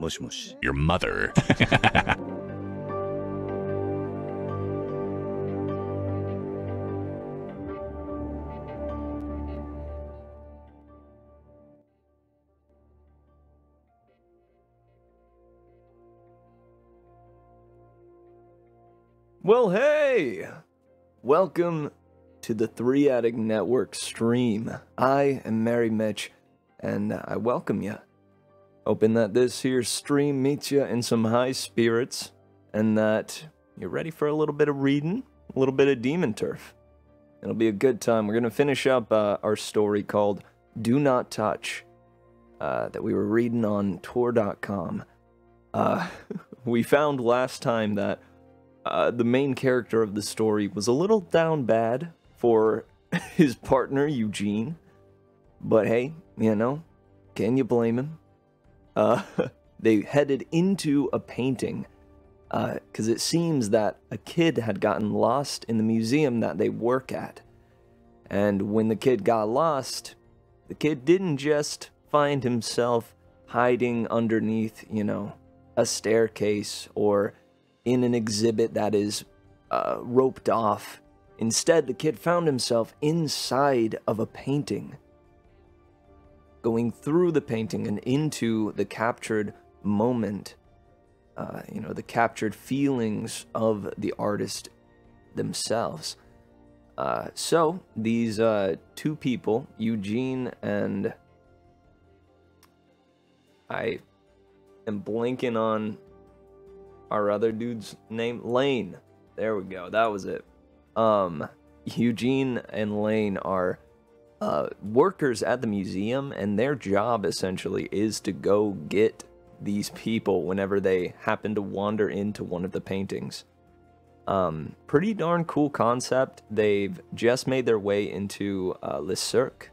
Moshi. Your mother. Well, hey! Welcome to the Three Addict Network stream. I am merrymitch, and I welcome you. Hoping that this here stream meets you in some high spirits, and that you're ready for a little bit of reading, a little bit of demon turf. It'll be a good time. We're going to finish up our story called Do Not Touch, that we were reading on Tor.com. We found last time that the main character of the story was a little down bad for his partner, Eugene. But hey, you know, can you blame him? They headed into a painting, because it seems that a kid had gotten lost in the museum that they work at. And when the kid got lost, the kid didn't just find himself hiding underneath, you know, a staircase or in an exhibit that is roped off. Instead, the kid found himself inside of a painting, going through the painting and into the captured moment, you know, the captured feelings of the artist themselves. So these two people, Eugene and I am blanking on our other dude's name, Lane. There we go. That was it. Eugene and Lane are workers at the museum, and their job essentially is to go get these people whenever they happen to wander into one of the paintings. Pretty darn cool concept. They've just made their way into Le Cirque,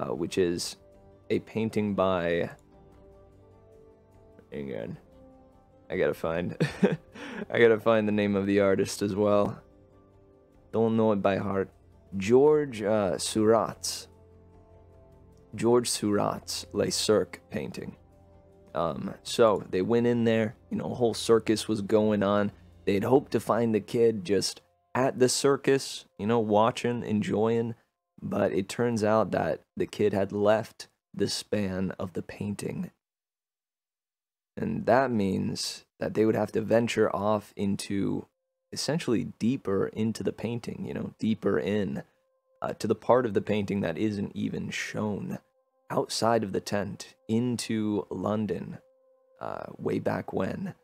which is a painting by... Hang on. I gotta find the name of the artist as well. Don't know it by heart. George Seurat's Le Cirque painting. So they went in there, you know, a whole circus was going on. They'd hoped to find the kid just at the circus, you know, watching, enjoying, but it turns out that the kid had left the span of the painting. And that means that they would have to venture off into, essentially deeper into the painting, you know, deeper in, to the part of the painting that isn't even shown, outside of the tent, into London, way back when.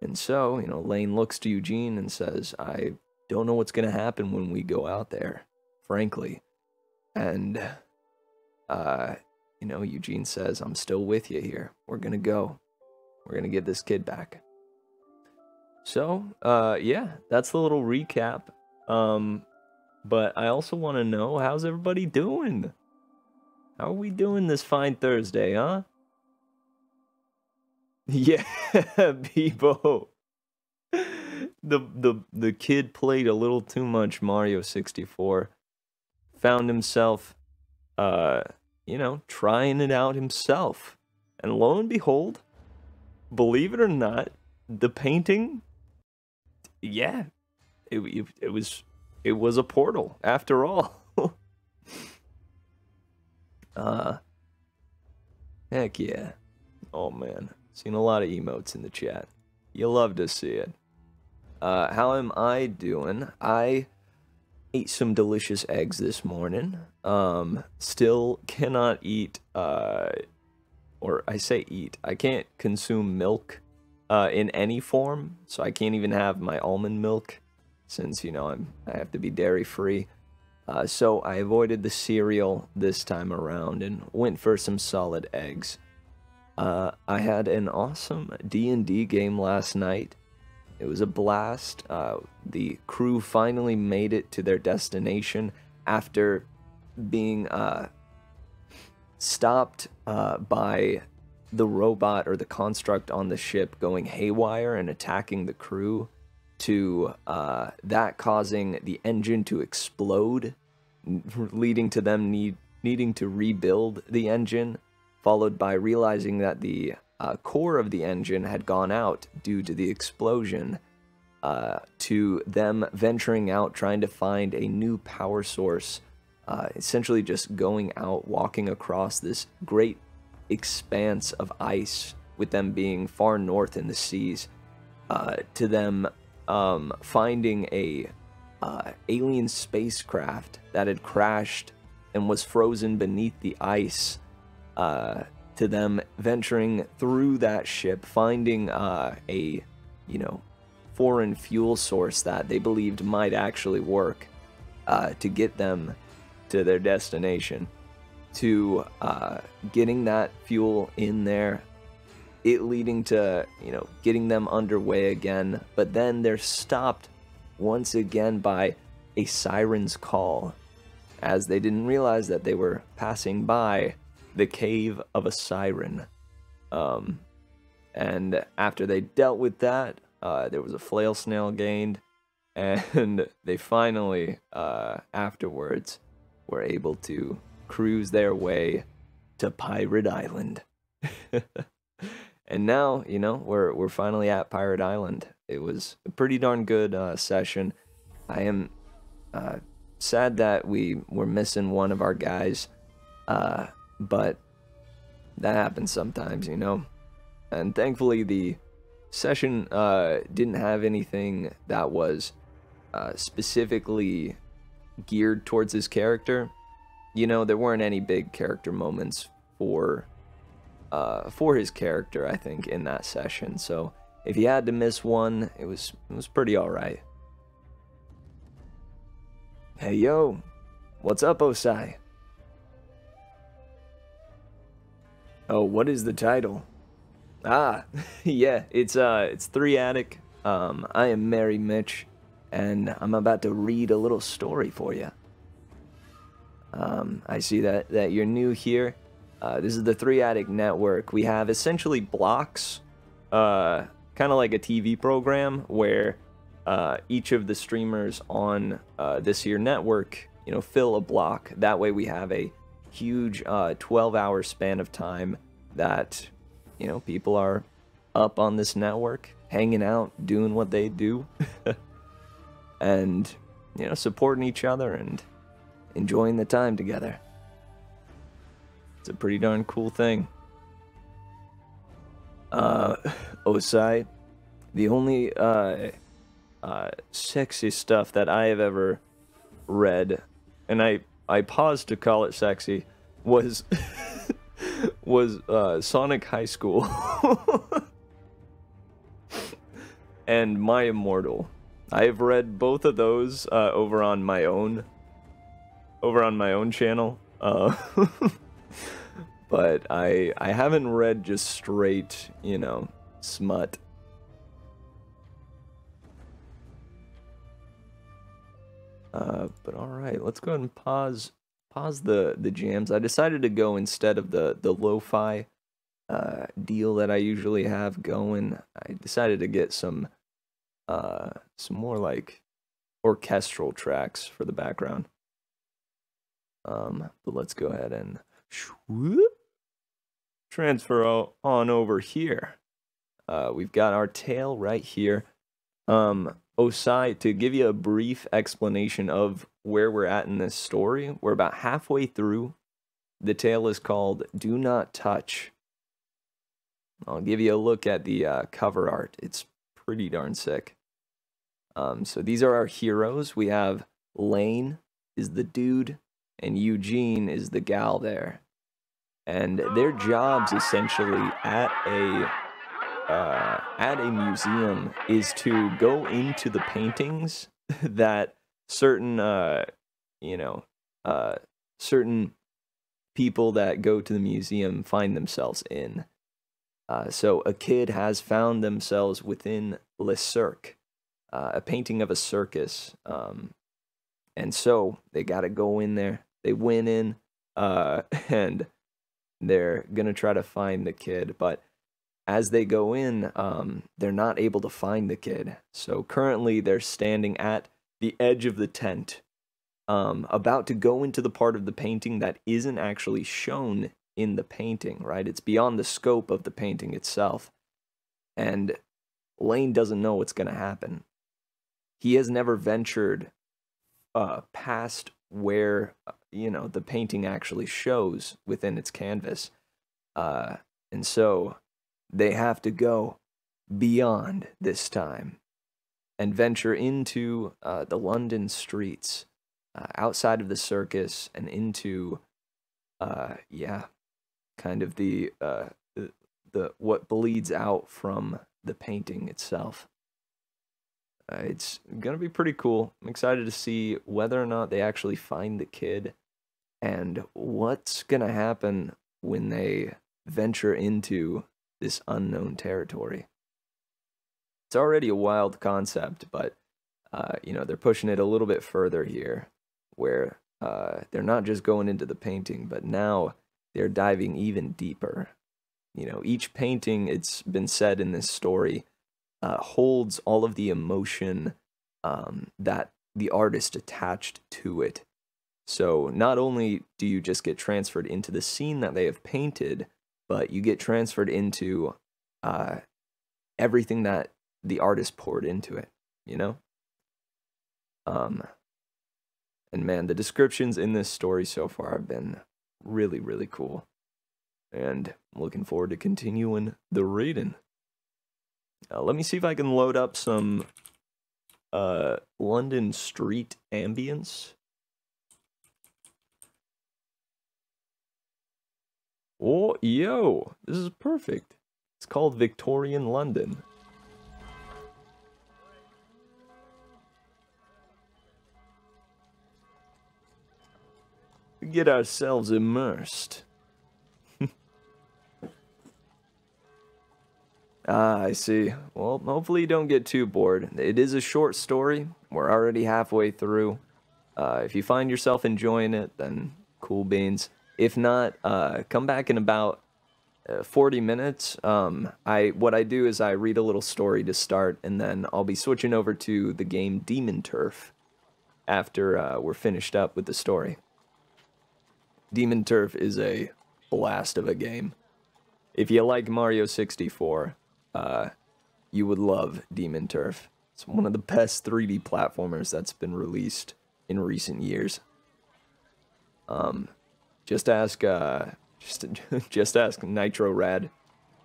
And so, you know, Lane looks to Eugene and says, I don't know what's going to happen when we go out there, frankly. And, you know, Eugene says, I'm still with you here. We're going to go. We're going to get this kid back. So, yeah, that's the little recap. But I also want to know, how's everybody doing? How are we doing this fine Thursday, huh? Yeah, Bebo. The kid played a little too much Mario 64. Found himself, you know, trying it out himself. And lo and behold, believe it or not, the painting, yeah, it was a portal after all. Heck yeah. Oh man, seen a lot of emotes in the chat. You love to see it. How am I doing? I ate some delicious eggs this morning. Still cannot eat, or I say eat, I can't consume milk in any form, so I can't even have my almond milk, since, you know, I have to be dairy free. So I avoided the cereal this time around and went for some solid eggs. I had an awesome D&D game last night. It was a blast. The crew finally made it to their destination after being stopped by the robot or the construct on the ship going haywire and attacking the crew, to that causing the engine to explode, leading to them needing to rebuild the engine, followed by realizing that the core of the engine had gone out due to the explosion, to them venturing out, trying to find a new power source, essentially just going out, walking across this great expanse of ice, with them being far north in the seas, to them finding a alien spacecraft that had crashed and was frozen beneath the ice, to them venturing through that ship, finding a, foreign fuel source that they believed might actually work, to get them to their destination, to getting that fuel in there, it leading to, getting them underway again. But then they're stopped once again by a siren's call, as they didn't realize that they were passing by the cave of a siren. And after they dealt with that, there was a flail snail gained, and they finally, afterwards, were able to cruise their way to Pirate Island. And now, we're finally at Pirate Island. It was a pretty darn good session. I am sad that we were missing one of our guys, but that happens sometimes, And thankfully, the session didn't have anything that was specifically geared towards his character. There weren't any big character moments for his character, I think, in that session. So if you had to miss one, it was pretty alright. Hey yo, what's up, Osai? Oh, what is the title? Ah, yeah, it's 3-Attic. I am merrymitch, and I'm about to read a little story for you. I see that you're new here. This is the 3-Attic network. We have essentially blocks, kind of like a TV program, where each of the streamers on this here network, fill a block. That way we have a huge 12-hour span of time that, people are up on this network, hanging out, doing what they do, and, supporting each other and enjoying the time together. It's a pretty darn cool thing. Osai, the only sexy stuff that I have ever read, and I paused to call it sexy, was Sonic High School and My Immortal. I have read both of those over on my own channel, but I haven't read just straight, smut. But all right, let's go ahead and pause the jams. I decided to go instead of the lo-fi deal that I usually have going. I decided to get some more like orchestral tracks for the background. But let's go ahead and transfer on over here. We've got our tale right here. Osai, to give you a brief explanation of where we're at in this story, we're about halfway through. The tale is called Do Not Touch. I'll give you a look at the cover art. It's pretty darn sick. So these are our heroes. We have Lane is the dude, and Eugene is the gal there. And their jobs essentially at a museum is to go into the paintings that certain certain people that go to the museum find themselves in. So a kid has found themselves within Le Cirque, a painting of a circus, and so they got to go in there. They went in, and they're gonna try to find the kid, but as they go in, they're not able to find the kid. So currently they're standing at the edge of the tent, about to go into the part of the painting that isn't actually shown in the painting, right? It's beyond the scope of the painting itself. And Lane doesn't know what's going to happen. He has never ventured past where, the painting actually shows within its canvas. And so they have to go beyond this time and venture into the London streets, outside of the circus, and into, kind of the what bleeds out from the painting itself. It's gonna be pretty cool. I'm excited to see whether or not they actually find the kid, and what's gonna happen when they venture into this unknown territory. It's already a wild concept, but they're pushing it a little bit further here, where they're not just going into the painting, but now they're diving even deeper. Each painting, it's been said in this story, holds all of the emotion that the artist attached to it. So not only do you just get transferred into the scene that they have painted, but you get transferred into everything that the artist poured into it, And man, the descriptions in this story so far have been really, really cool. And I'm looking forward to continuing the reading. Let me see if I can load up some London street ambience. Oh, yo, this is perfect. It's called Victorian London. We get ourselves immersed. Ah, I see. Well, hopefully you don't get too bored. It is a short story. We're already halfway through. If you find yourself enjoying it, then cool beans. If not, come back in about 40 minutes. What I do is I read a little story to start, and then I'll be switching over to the game Demon Turf after we're finished up with the story. Demon Turf is a blast of a game. If you like Mario 64, you would love Demon Turf. It's one of the best 3D platformers that's been released in recent years. Just ask Nitro Rad.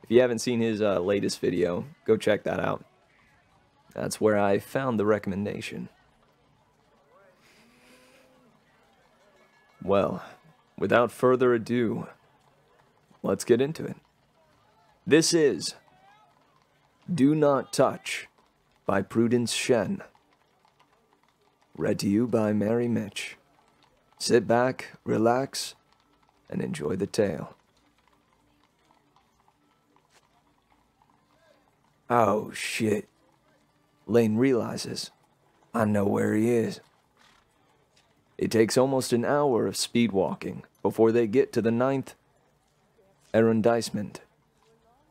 If you haven't seen his latest video, go check that out. That's where I found the recommendation. Well, without further ado, let's get into it. This is Do Not Touch by Prudence Shen. Read to you by merrymitch. Sit back, relax, and enjoy the tale. Oh, shit. Lane realizes, I know where he is. It takes almost an hour of speed walking before they get to the 9th arrondissement,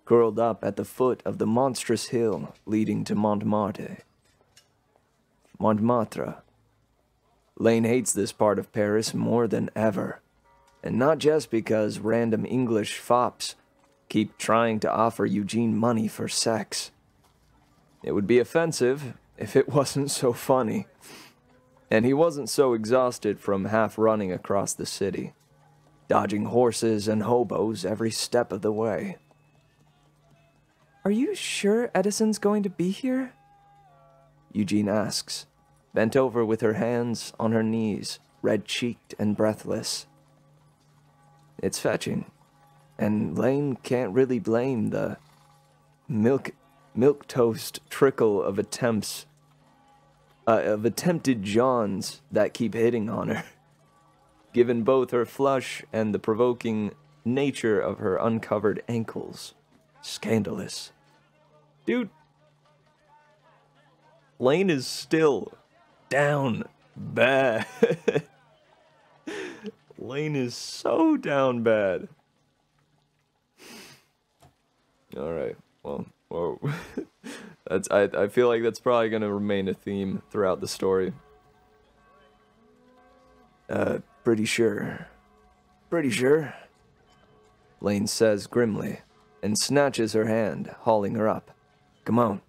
curled up at the foot of the monstrous hill leading to Montmartre. Montmartre. Lane hates this part of Paris more than ever, and not just because random English fops keep trying to offer Eugene money for sex. It would be offensive if it wasn't so funny, and he wasn't so exhausted from half running across the city, dodging horses and hobos every step of the way. Are you sure Edison's going to be here? Eugene asks, bent over with her hands on her knees, red-cheeked and breathless. It's fetching, and Lane can't really blame the milquetoast trickle of attempted Johns that keep hitting on her, given both her flush and the provoking nature of her uncovered ankles. Scandalous. Dude, Lane is still down bad. Lane is so down bad. Alright, well, I feel like that's probably going to remain a theme throughout the story. Pretty sure. Pretty sure. Lane says grimly, and snatches her hand, hauling her up. Come on.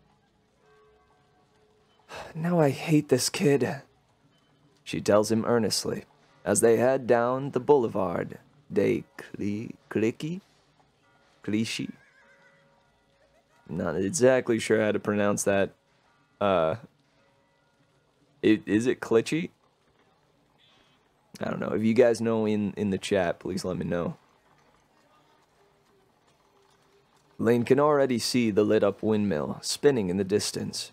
Now I hate this kid, she tells him earnestly, as they head down the Boulevard de Clichy? Not exactly sure how to pronounce that. Is it Clichy? I don't know. If you guys know in the chat, please let me know. Lane can already see the lit-up windmill spinning in the distance,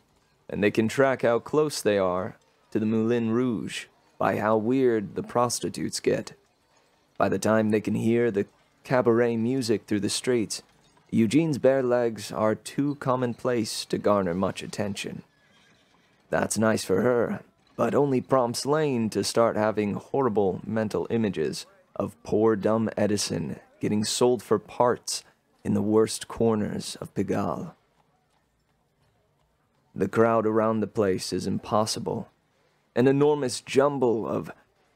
and they can track how close they are to the Moulin Rouge by how weird the prostitutes get. By the time they can hear the cabaret music through the streets, Eugene's bare legs are too commonplace to garner much attention. That's nice for her, but only prompts Lane to start having horrible mental images of poor dumb Edison getting sold for parts in the worst corners of Pigalle. The crowd around the place is impossible. An enormous jumble of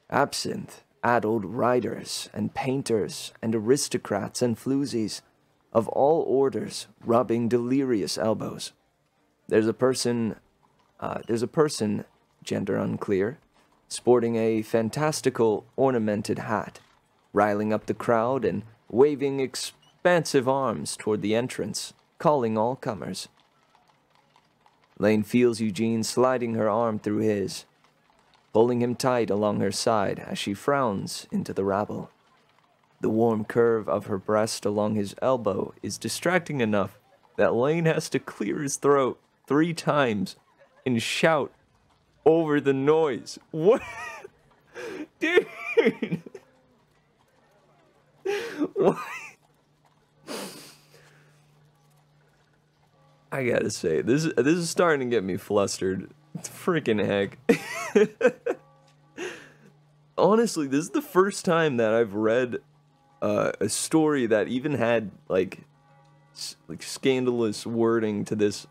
absinthe-addled writers and painters and aristocrats and floozies of all orders rubbing delirious elbows. There's a person, gender unclear, sporting a fantastical ornamented hat, riling up the crowd and waving expansive arms toward the entrance, calling all comers. Lane feels Eugene sliding her arm through his, pulling him tight along her side as she frowns into the rabble. The warm curve of her breast along his elbow is distracting enough that Lane has to clear his throat 3 times and shout over the noise. What? Dude! What? I gotta say, this is starting to get me flustered. Freaking heck. Honestly, this is the first time that I've read a story that even had like scandalous wording to this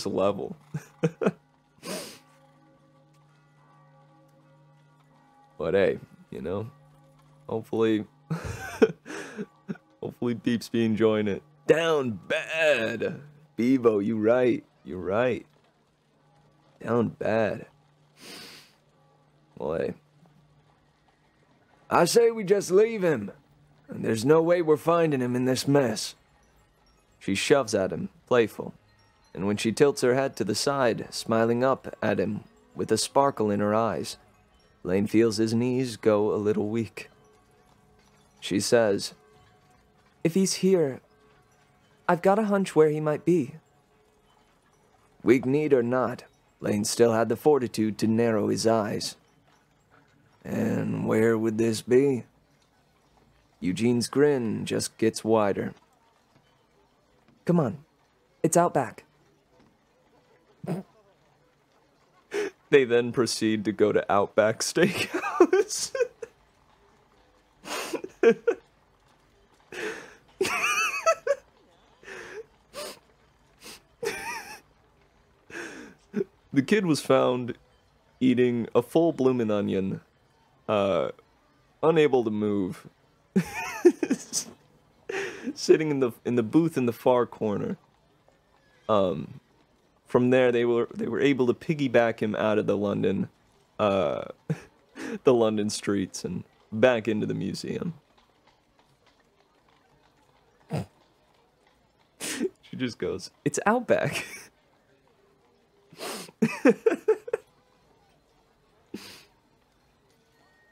level. But hey, you know, hopefully Peeps be enjoying it. Down bad. Bevo, you right. Down bad. Well, hey. I say we just leave him. And there's no way we're finding him in this mess. She shoves at him, playful. And when she tilts her head to the side, smiling up at him with a sparkle in her eyes, Lane feels his knees go a little weak. She says, "If he's here, I've got a hunch where he might be." Weak-kneed or not, Lane still had the fortitude to narrow his eyes. And where would this be? Eugene's grin just gets wider. Come on, it's out back. They then proceed to go to Outback Steakhouse. The kid was found eating a full bloomin' onion, unable to move, sitting in the booth in the far corner. From there, they were able to piggyback him out of the London streets and back into the museum. She just goes, "It's Outback."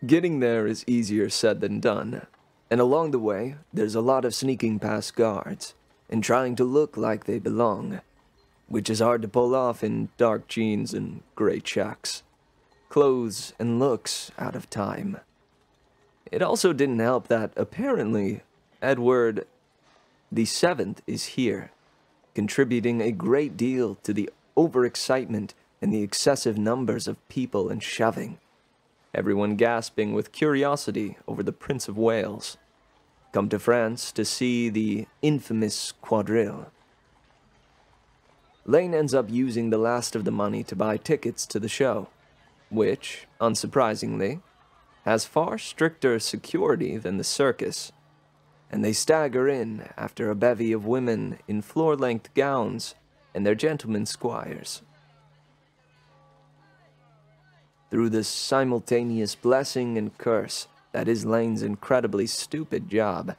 Getting there is easier said than done, and along the way, there's a lot of sneaking past guards and trying to look like they belong, which is hard to pull off in dark jeans and gray chucks, clothes and looks out of time. It also didn't help that apparently Edward VII is here, contributing a great deal to the overexcitement and the excessive numbers of people and shoving. Everyone gasping with curiosity over the Prince of Wales, come to France to see the infamous quadrille. Lane ends up using the last of the money to buy tickets to the show, which, unsurprisingly, has far stricter security than the circus, and they stagger in after a bevy of women in floor-length gowns and their gentlemen squires. Through this simultaneous blessing and curse that is Lane's incredibly stupid job,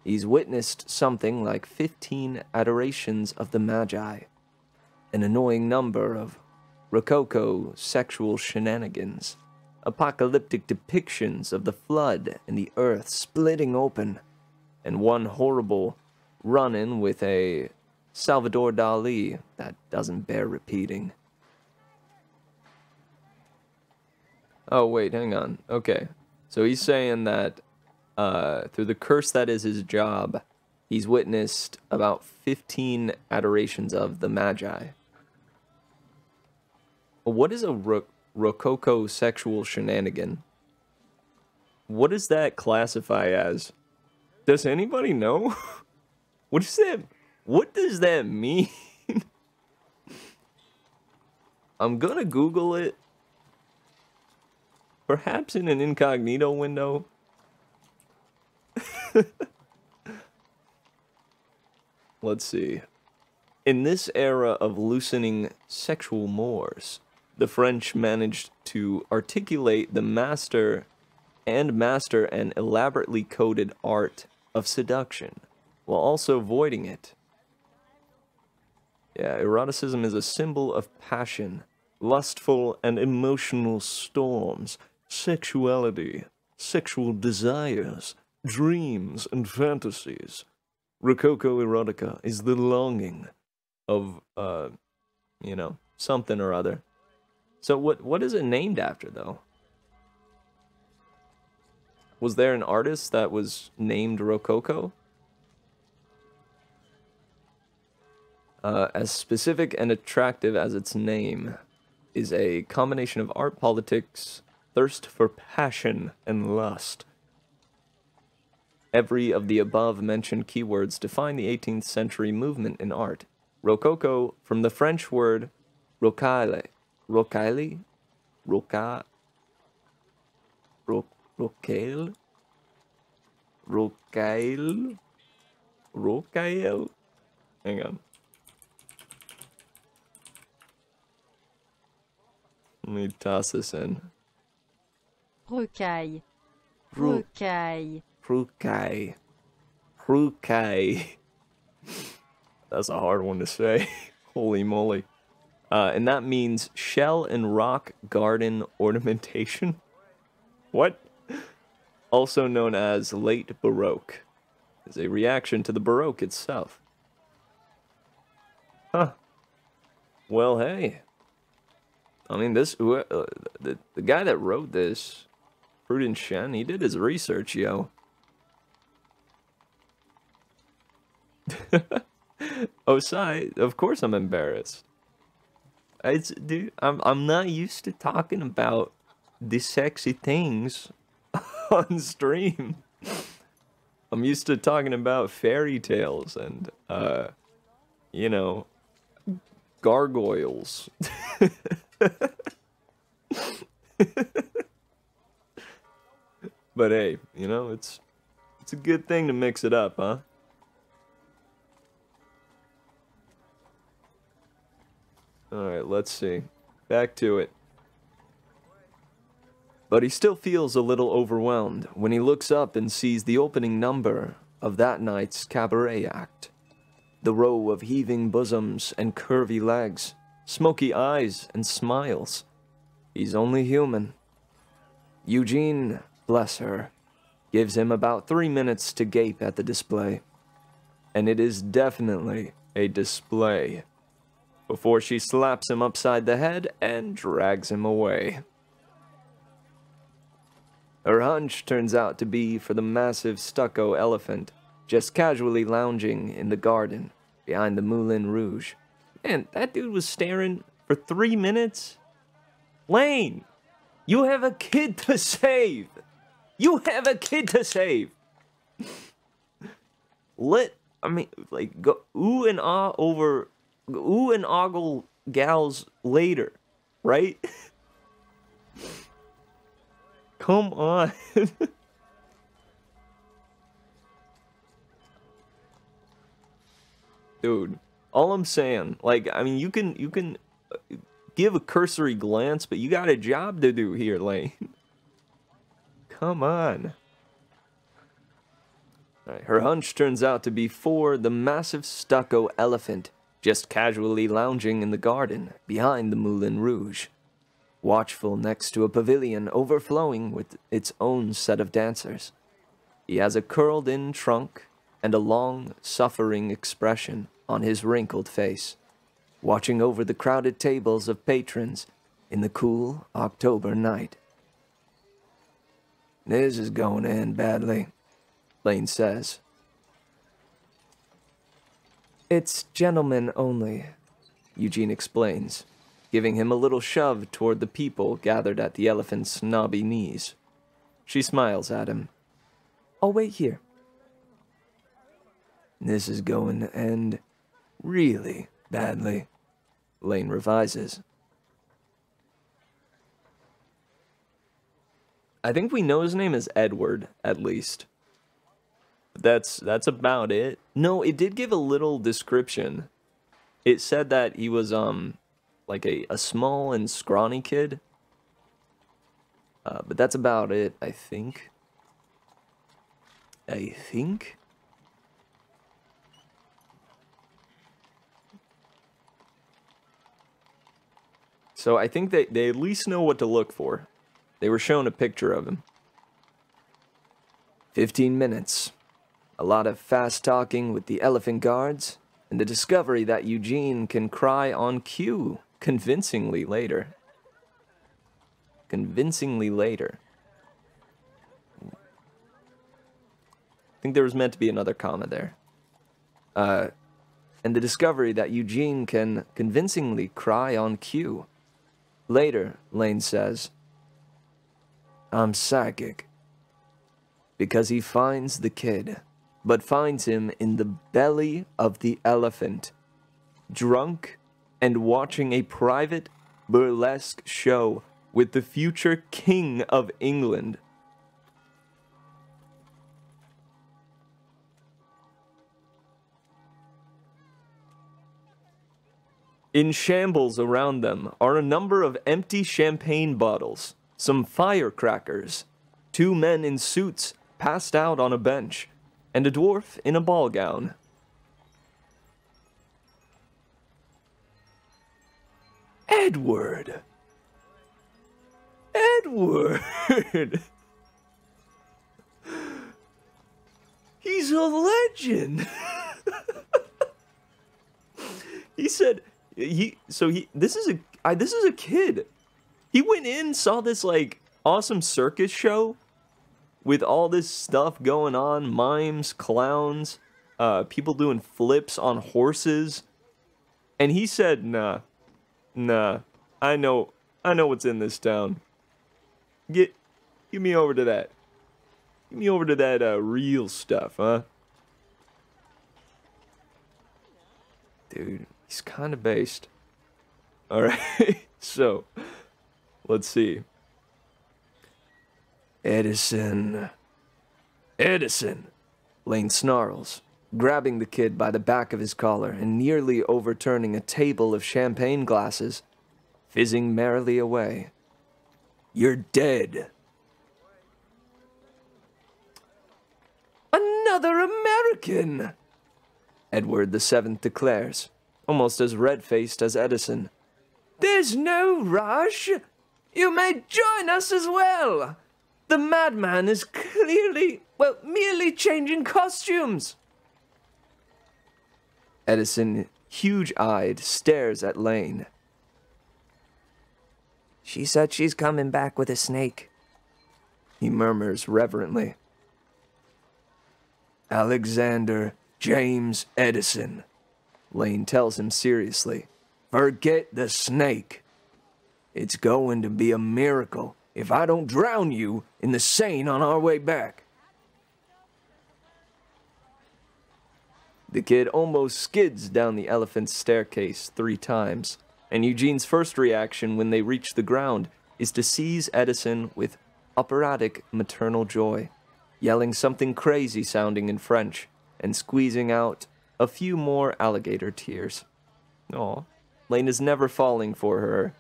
he's witnessed something like 15 adorations of the Magi, an annoying number of Rococo sexual shenanigans, apocalyptic depictions of the flood and the earth splitting open, and one horrible run-in with a Salvador Dali that doesn't bear repeating. Oh, wait, hang on. Okay. So he's saying that through the curse that is his job, he's witnessed about 15 adorations of the Magi. What is a Rococo sexual shenanigan? What does that classify as? Does anybody know? What does that mean? I'm gonna Google it. Perhaps in an incognito window. Let's see. In this era of loosening sexual mores, the French managed to articulate the master an elaborately coded art of seduction, while also voiding it. Yeah, eroticism is a symbol of passion, lustful and emotional storms, sexuality, sexual desires, dreams, and fantasies. Rococo erotica is the longing of, something or other. So what is it named after, though? Was there an artist that was named Rococo? As specific and attractive as its name is a combination of art, politics, thirst for passion, and lust. Every of the above-mentioned keywords define the 18th century movement in art. Rococo, from the French word rocaille, rocaille, hang on. Let me toss this in. Rocaille. Rocaille. Rocaille. Rocaille. That's a hard one to say. Holy moly. And that means shell and rock garden ornamentation. What? Also known as late Baroque. Is a reaction to the Baroque itself. Huh. Well, hey. I mean, the guy that wrote this, Prudence Shen, he did his research, yo. Osai, of course I'm embarrassed. Dude, I'm not used to talking about the sexy things on stream. I'm used to talking about fairy tales and, gargoyles. But hey, it's a good thing to mix it up, huh? Alright, let's see. Back to it. But he still feels a little overwhelmed when he looks up and sees the opening number of that night's cabaret act. The row of heaving bosoms and curvy legs, smoky eyes and smiles. He's only human. Eugene, bless her, gives him about 3 minutes to gape at the display. And it is definitely a display. Before she slaps him upside the head and drags him away. Her hunch turns out to be for the massive stucco elephant, just casually lounging in the garden behind the Moulin Rouge. Man, that dude was staring for 3 minutes? Lane, you have a kid to save! You have a kid to save! Go ooh and ah over, ooh and ogle gals later, right? Come on. Dude, all I'm saying, like, I mean, you can give a cursory glance, but you got a job to do here, Lane. Come on. All right, her hunch turns out to be for the massive stucco elephant just casually lounging in the garden behind the Moulin Rouge, watchful next to a pavilion overflowing with its own set of dancers. He has a curled-in trunk and a long, suffering expression on his wrinkled face, watching over the crowded tables of patrons in the cool October night. "This is going to end badly," Lane says. "It's gentlemen only," Eugene explains, giving him a little shove toward the people gathered at the elephant's knobby knees. She smiles at him. "I'll wait here." "This is going to end really badly," Lane revises. I think we know his name is Edward, at least. That's about it. No, it did give a little description. It said that he was, like a small and scrawny kid. But that's about it, I think. So I think they at least know what to look for. They were shown a picture of him. 15 minutes. A lot of fast talking with the elephant guards, and the discovery that Eugene can cry on cue convincingly later. I think there was meant to be another comma there. And the discovery that Eugene can convincingly cry on cue. Later, Lane says, "I'm psychic." Because he finds the kid, but finds him in the belly of the elephant, drunk and watching a private burlesque show with the future King of England. In shambles around them are a number of empty champagne bottles, some firecrackers, 2 men in suits passed out on a bench, and a dwarf in a ball gown. Edward! He's a legend! He said, this is a kid. He went in, saw this, like, awesome circus show with all this stuff going on, mimes, clowns, people doing flips on horses. And he said, nah, I know what's in this town. Give me over to that. Give me over to that, real stuff, huh? Dude, he's kind of based. Alright, so, let's see. Edison, Lane snarls, grabbing the kid by the back of his collar and nearly overturning a table of champagne glasses, fizzing merrily away. "You're dead." "Another American!" Edward VII declares, almost as red-faced as Edison. "There's no rush. You may join us as well. The madman is clearly, well, merely changing costumes." Edison, huge-eyed, stares at Lane. "She said she's coming back with a snake," he murmurs reverently. "Alexander James Edison," Lane tells him seriously. "Forget the snake. It's going to be a miracle if I don't drown you in the Seine on our way back." The kid almost skids down the elephant's staircase 3 times, and Eugene's first reaction when they reach the ground is to seize Edison with operatic maternal joy, yelling something crazy sounding in French, and squeezing out A few more alligator tears. Aw, Lane is never falling for her.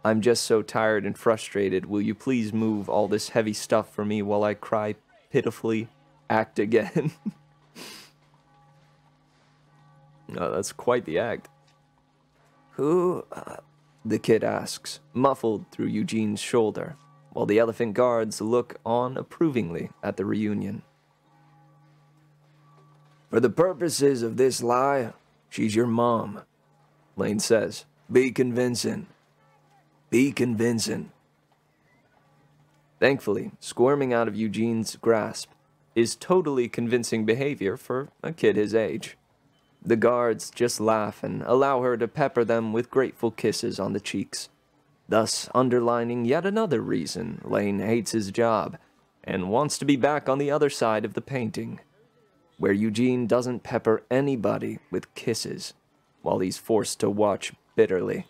I'm just so tired and frustrated. Will you please move all this heavy stuff for me while I cry pitifully? Act again. Oh, that's quite the act. Who? The kid asks, muffled through Eugene's shoulder, while the elephant guards look on approvingly at the reunion. For the purposes of this lie, she's your mom, Lane says. Be convincing. Be convincing. Thankfully, squirming out of Eugene's grasp is totally convincing behavior for a kid his age. The guards just laugh and allow her to pepper them with grateful kisses on the cheeks, thus underlining yet another reason Lane hates his job and wants to be back on the other side of the painting, where Eugene doesn't pepper anybody with kisses while he's forced to watch bitterly.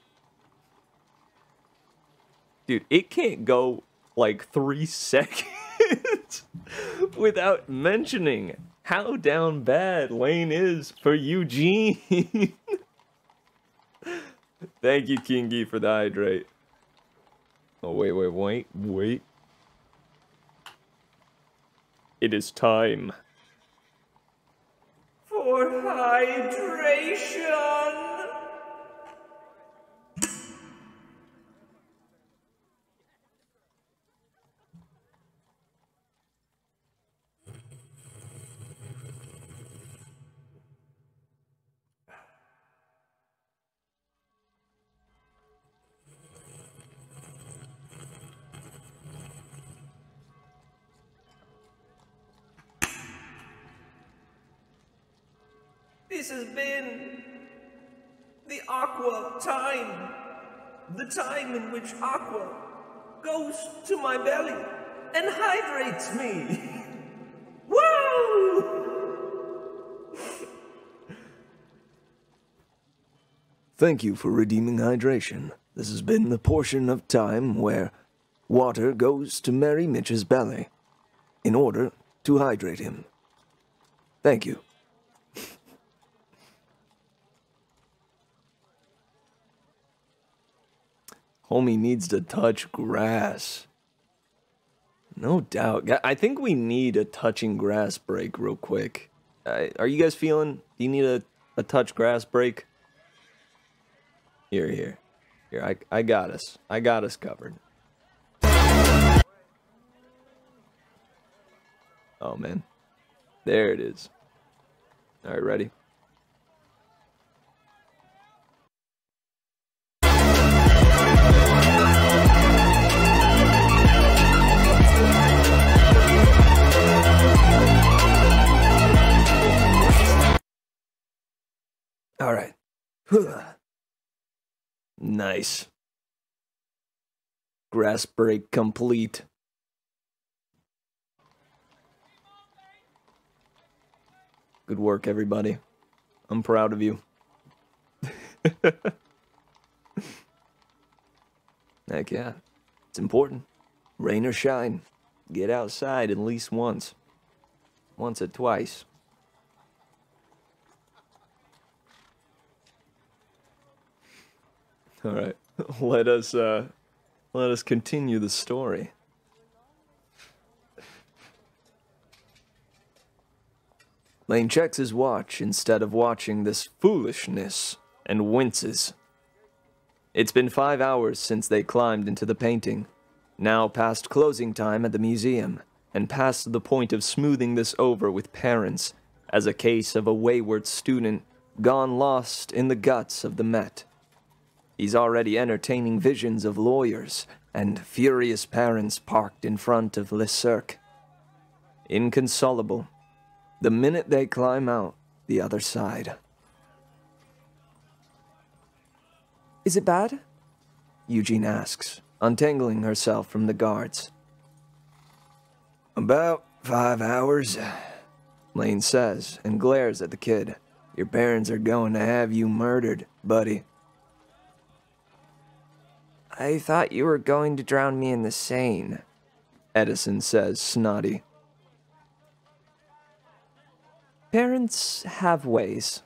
Dude, it can't go like 3 seconds without mentioning how down bad Lane is for Eugene. Thank you, Kingy, for the hydrate. Oh, wait. It is time for hydration. This has been the Aqua time. The time in which Aqua goes to my belly and hydrates me. Woo! Thank you for redeeming hydration. This has been the portion of time where water goes to Merry Mitch's belly in order to hydrate him. Thank you. Homie needs to touch grass. No doubt. I think we need a touching grass break real quick. Are you guys feeling? Do you need a touch grass break? Here. I got us. I got us covered. Oh, man. There it is. All right, ready? All right. Nice. Grass break complete. Good work, everybody. I'm proud of you. Heck yeah. It's important. Rain or shine. Get outside at least once. Once or twice. All right, let us continue the story. Lane checks his watch instead of watching this foolishness and winces. It's been 5 hours since they climbed into the painting, now past closing time at the museum, and past the point of smoothing this over with parents as a case of a wayward student gone lost in the guts of the Met. He's already entertaining visions of lawyers and furious parents parked in front of Le Cirque. Inconsolable, the minute they climb out the other side. Is it bad? Eugene asks, untangling herself from the guards. About 5 hours, Lane says, and glares at the kid. Your parents are going to have you murdered, buddy. I thought you were going to drown me in the Seine, Edison says, snotty. Parents have ways,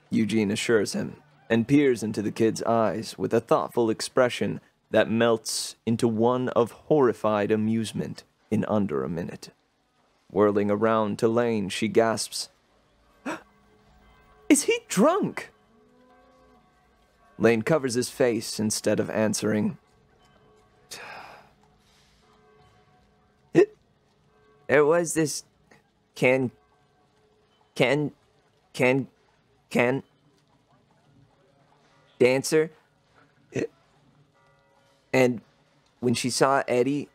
Eugene assures him, and peers into the kid's eyes with a thoughtful expression that melts into one of horrified amusement in under a minute. Whirling around to Lane, she gasps, "Is he drunk?" Lane covers his face instead of answering. There was this can dancer, and when she saw Eddie,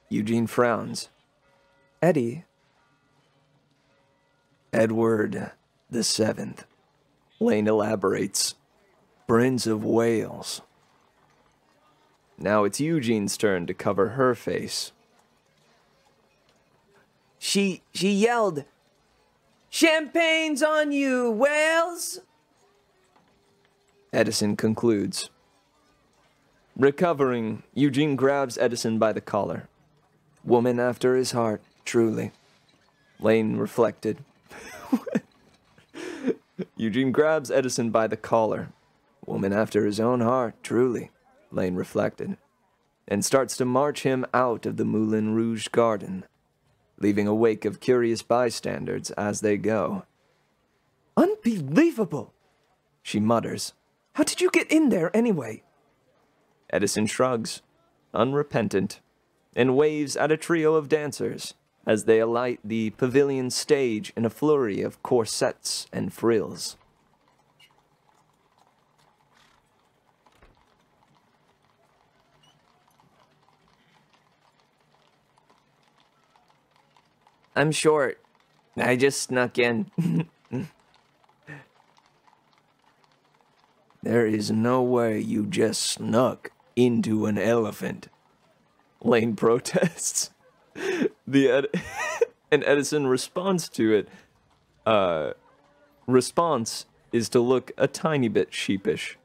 Eugene frowns. Eddie? Edward the Seventh. Lane elaborates. Prince of Wales. Now it's Eugene's turn to cover her face. She yelled, "Champagne's on you, Wales!" Edison concludes. Recovering, Eugene grabs Edison by the collar. Woman after his heart, truly. Lane reflected. Eugene grabs Edison by the collar. Woman after his own heart, truly, Lane reflected, and starts to march him out of the Moulin Rouge garden, leaving a wake of curious bystanders as they go. Unbelievable, she mutters. How did you get in there anyway? Edison shrugs, unrepentant, and waves at a trio of dancers as they alight the pavilion stage in a flurry of corsets and frills. I'm short. I just snuck in. There is no way you just snuck into an elephant, Lane protests. And Edison responds to it. Response is to look a tiny bit sheepish.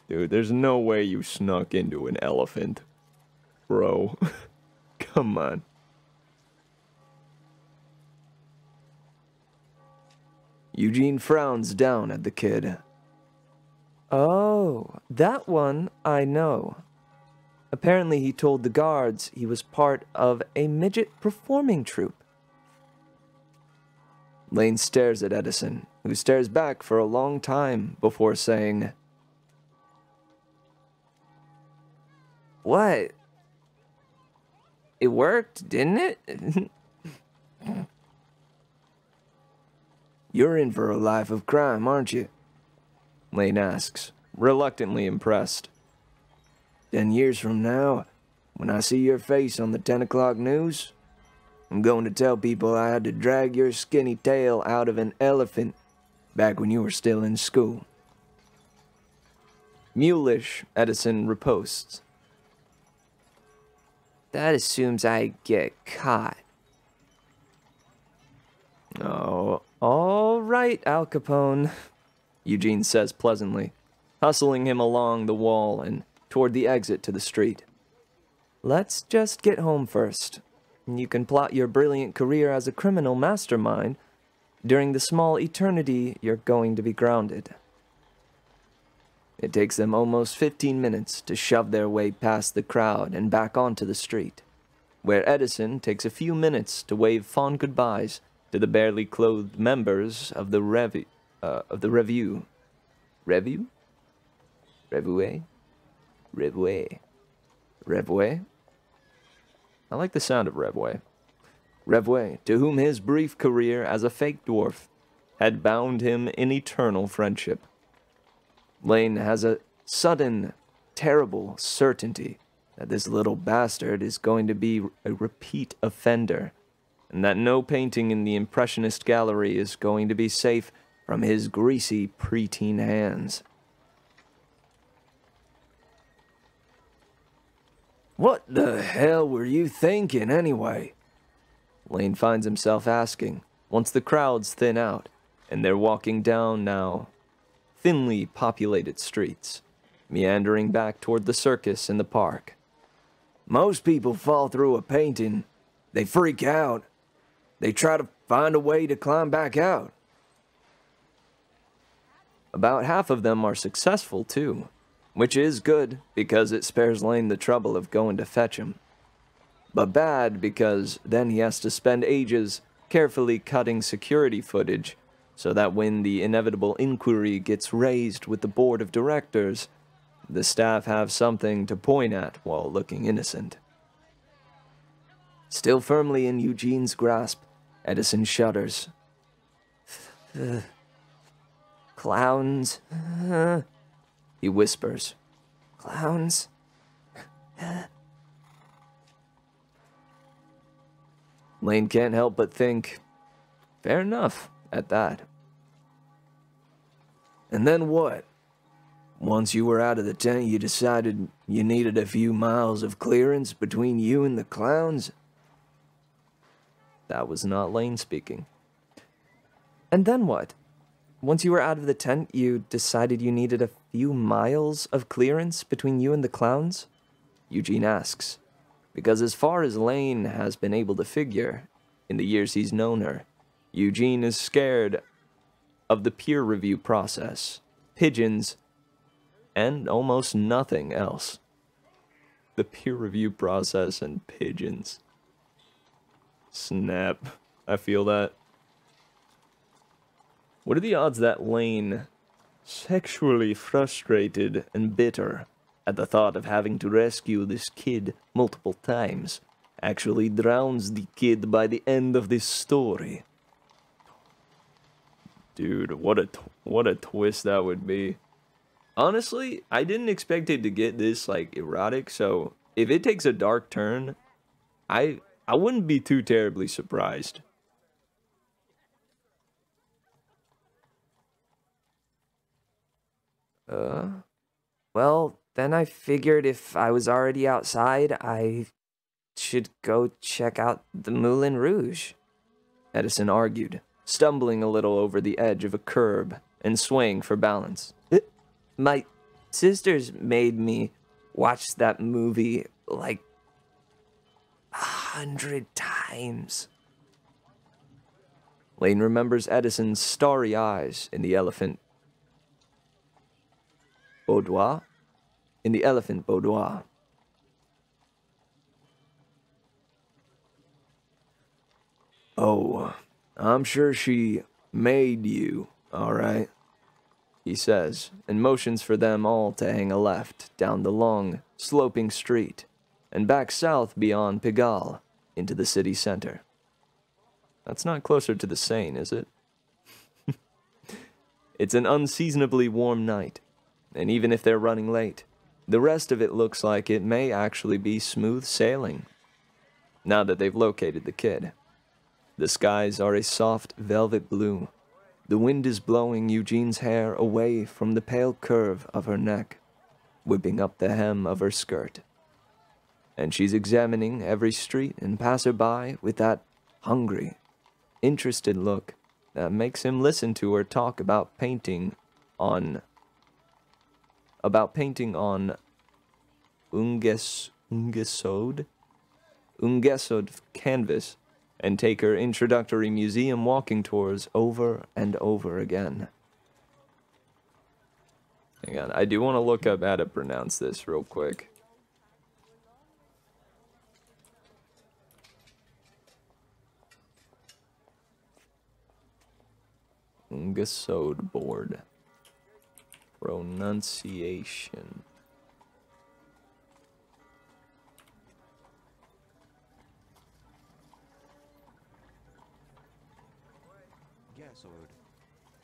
Dude, there's no way you snuck into an elephant. Bro, come on. Eugene frowns down at the kid. Oh, that one I know. Apparently he told the guards he was part of a midget performing troupe. Lane stares at Edison, who stares back for a long time before saying, What? It worked, didn't it? You're in for a life of crime, aren't you? Lane asks, reluctantly impressed. 10 years from now, when I see your face on the 10 o'clock news, I'm going to tell people I had to drag your skinny tail out of an elephant back when you were still in school. Mulish, Edison riposts. That assumes I get caught. Oh, all right, Al Capone, Eugene says pleasantly, hustling him along the wall and toward the exit to the street. Let's just get home first. You can plot your brilliant career as a criminal mastermind during the small eternity you're going to be grounded. It takes them almost 15 minutes to shove their way past the crowd and back onto the street, where Edison takes a few minutes to wave fond goodbyes to the barely clothed members of the revue. Revue? Revue? Revue. Revue? I like the sound of Revue. Revue, to whom his brief career as a fake dwarf had bound him in eternal friendship. Lane has a sudden, terrible certainty that this little bastard is going to be a repeat offender, and that no painting in the Impressionist gallery is going to be safe from his greasy preteen hands. What the hell were you thinking, anyway? Lane finds himself asking, once the crowds thin out, and they're walking down now thinly populated streets, meandering back toward the circus in the park. Most people fall through a painting. They freak out. they try to find a way to climb back out. About half of them are successful, too, which is good because it spares Lane the trouble of going to fetch him. But bad because then he has to spend ages carefully cutting security footage so that when the inevitable inquiry gets raised with the board of directors, the staff have something to point at while looking innocent. Still firmly in Eugene's grasp, Edison shudders. Clowns, he whispers. Clowns? Lane can't help but think, fair enough at that. And then what? Once you were out of the tent, you decided you needed a few miles of clearance between you and the clowns? That was not Lane speaking. And then what? Once you were out of the tent, you decided you needed a few miles of clearance between you and the clowns? Eugene asks. Because as far as Lane has been able to figure, in the years he's known her, Eugene is scared of the peer review process, pigeons, and almost nothing else. The peer review process and pigeons. Snap. I feel that. What are the odds that Lane, sexually frustrated and bitter at the thought of having to rescue this kid multiple times, actually drowns the kid by the end of this story? Dude, what a twist that would be. Honestly, I didn't expect it to get this, like, erotic, so if it takes a dark turn, I wouldn't be too terribly surprised. Well, then I figured if I was already outside, I should go check out the Moulin Rouge, Edison argued, stumbling a little over the edge of a curb and swaying for balance. My sisters made me watch that movie like 100 times. Lane remembers Edison's starry eyes in the elephant boudoir? In the elephant boudoir. Oh, I'm sure she made you, all right, he says, and motions for them all to hang a left down the long, sloping street and back south beyond Pigalle into the city center. That's not closer to the Seine, is it? It's an unseasonably warm night, and even if they're running late, the rest of it looks like it may actually be smooth sailing, now that they've located the kid. The skies are a soft velvet blue. The wind is blowing Eugene's hair away from the pale curve of her neck, whipping up the hem of her skirt. And she's examining every street and passerby with that hungry, interested look that makes him listen to her talk about painting on ungesod canvas, and take her introductory museum walking tours over and over again. Hang on, I do want to look up how to pronounce this real quick. Ungesod board. Pronunciation.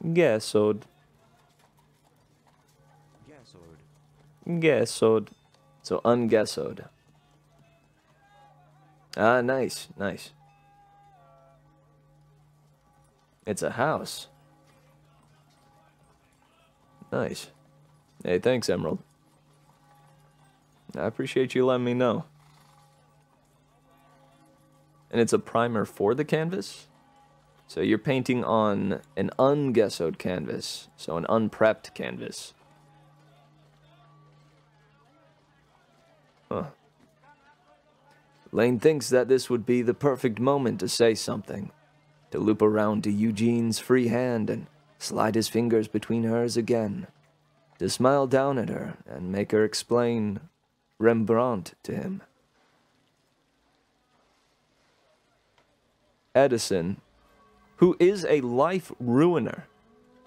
Gesod. Gesod. So ungesod. Ah, nice, nice. It's a house. Nice. Hey, thanks, Emerald. I appreciate you letting me know. And it's a primer for the canvas? So you're painting on an ungessoed canvas, so an unprepped canvas. Huh. Lane thinks that this would be the perfect moment to say something, to loop around to Eugene's free hand and slide his fingers between hers again, to smile down at her and make her explain Rembrandt to him. Edison, who is a life ruiner,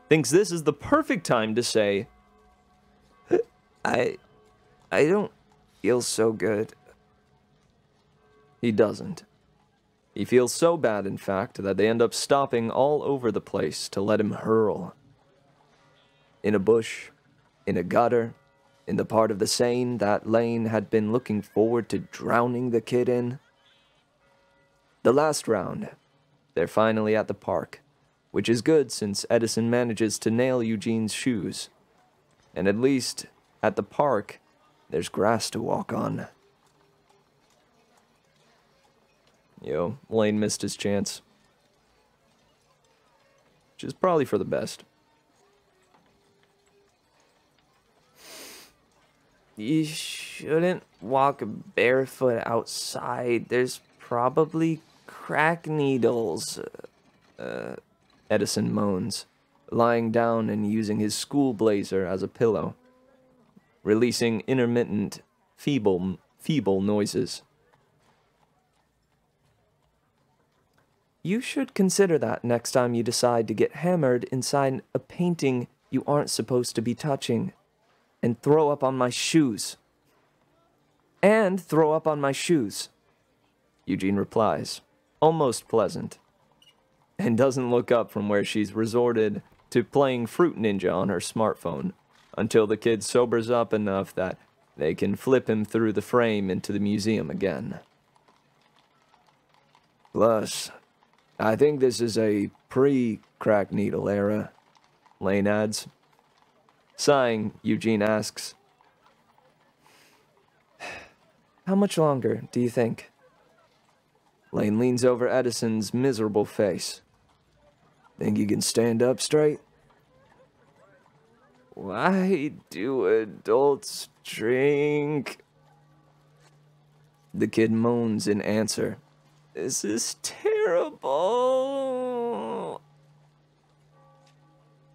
thinks this is the perfect time to say, I don't feel so good. He doesn't. He feels so bad, in fact, that they end up stopping all over the place to let him hurl. In a bush, in a gutter, in the part of the Seine that Lane had been looking forward to drowning the kid in. The last round, they're finally at the park, which is good since Edison manages to nail Eugene's shoes. And at least, at the park, there's grass to walk on. Lane missed his chance. Which is probably for the best. You shouldn't walk barefoot outside. There's probably crack needles. Edison moans, lying down and using his school blazer as a pillow, releasing intermittent, feeble noises. You should consider that next time you decide to get hammered inside a painting you aren't supposed to be touching, and throw up on my shoes. And throw up on my shoes, Eugene replies, almost pleasant, and doesn't look up from where she's resorted to playing Fruit Ninja on her smartphone until the kid sobers up enough that they can flip him through the frame into the museum again. Plus, I think this is a pre-crack needle era, Lane adds. Sighing, Eugene asks, how much longer, do you think? Lane leans over Edison's miserable face. Think you can stand up straight? Why do adults drink? The kid moans in answer. This is terrible.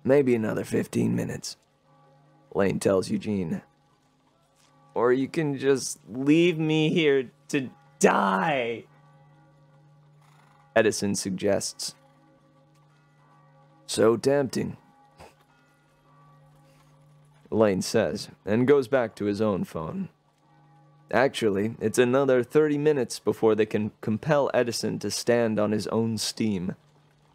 Maybe another 15 minutes, Lane tells Eugene. Or you can just leave me here to die, Edison suggests. So tempting, Lane says, and goes back to his own phone. Actually, it's another 30 minutes before they can compel Edison to stand on his own steam.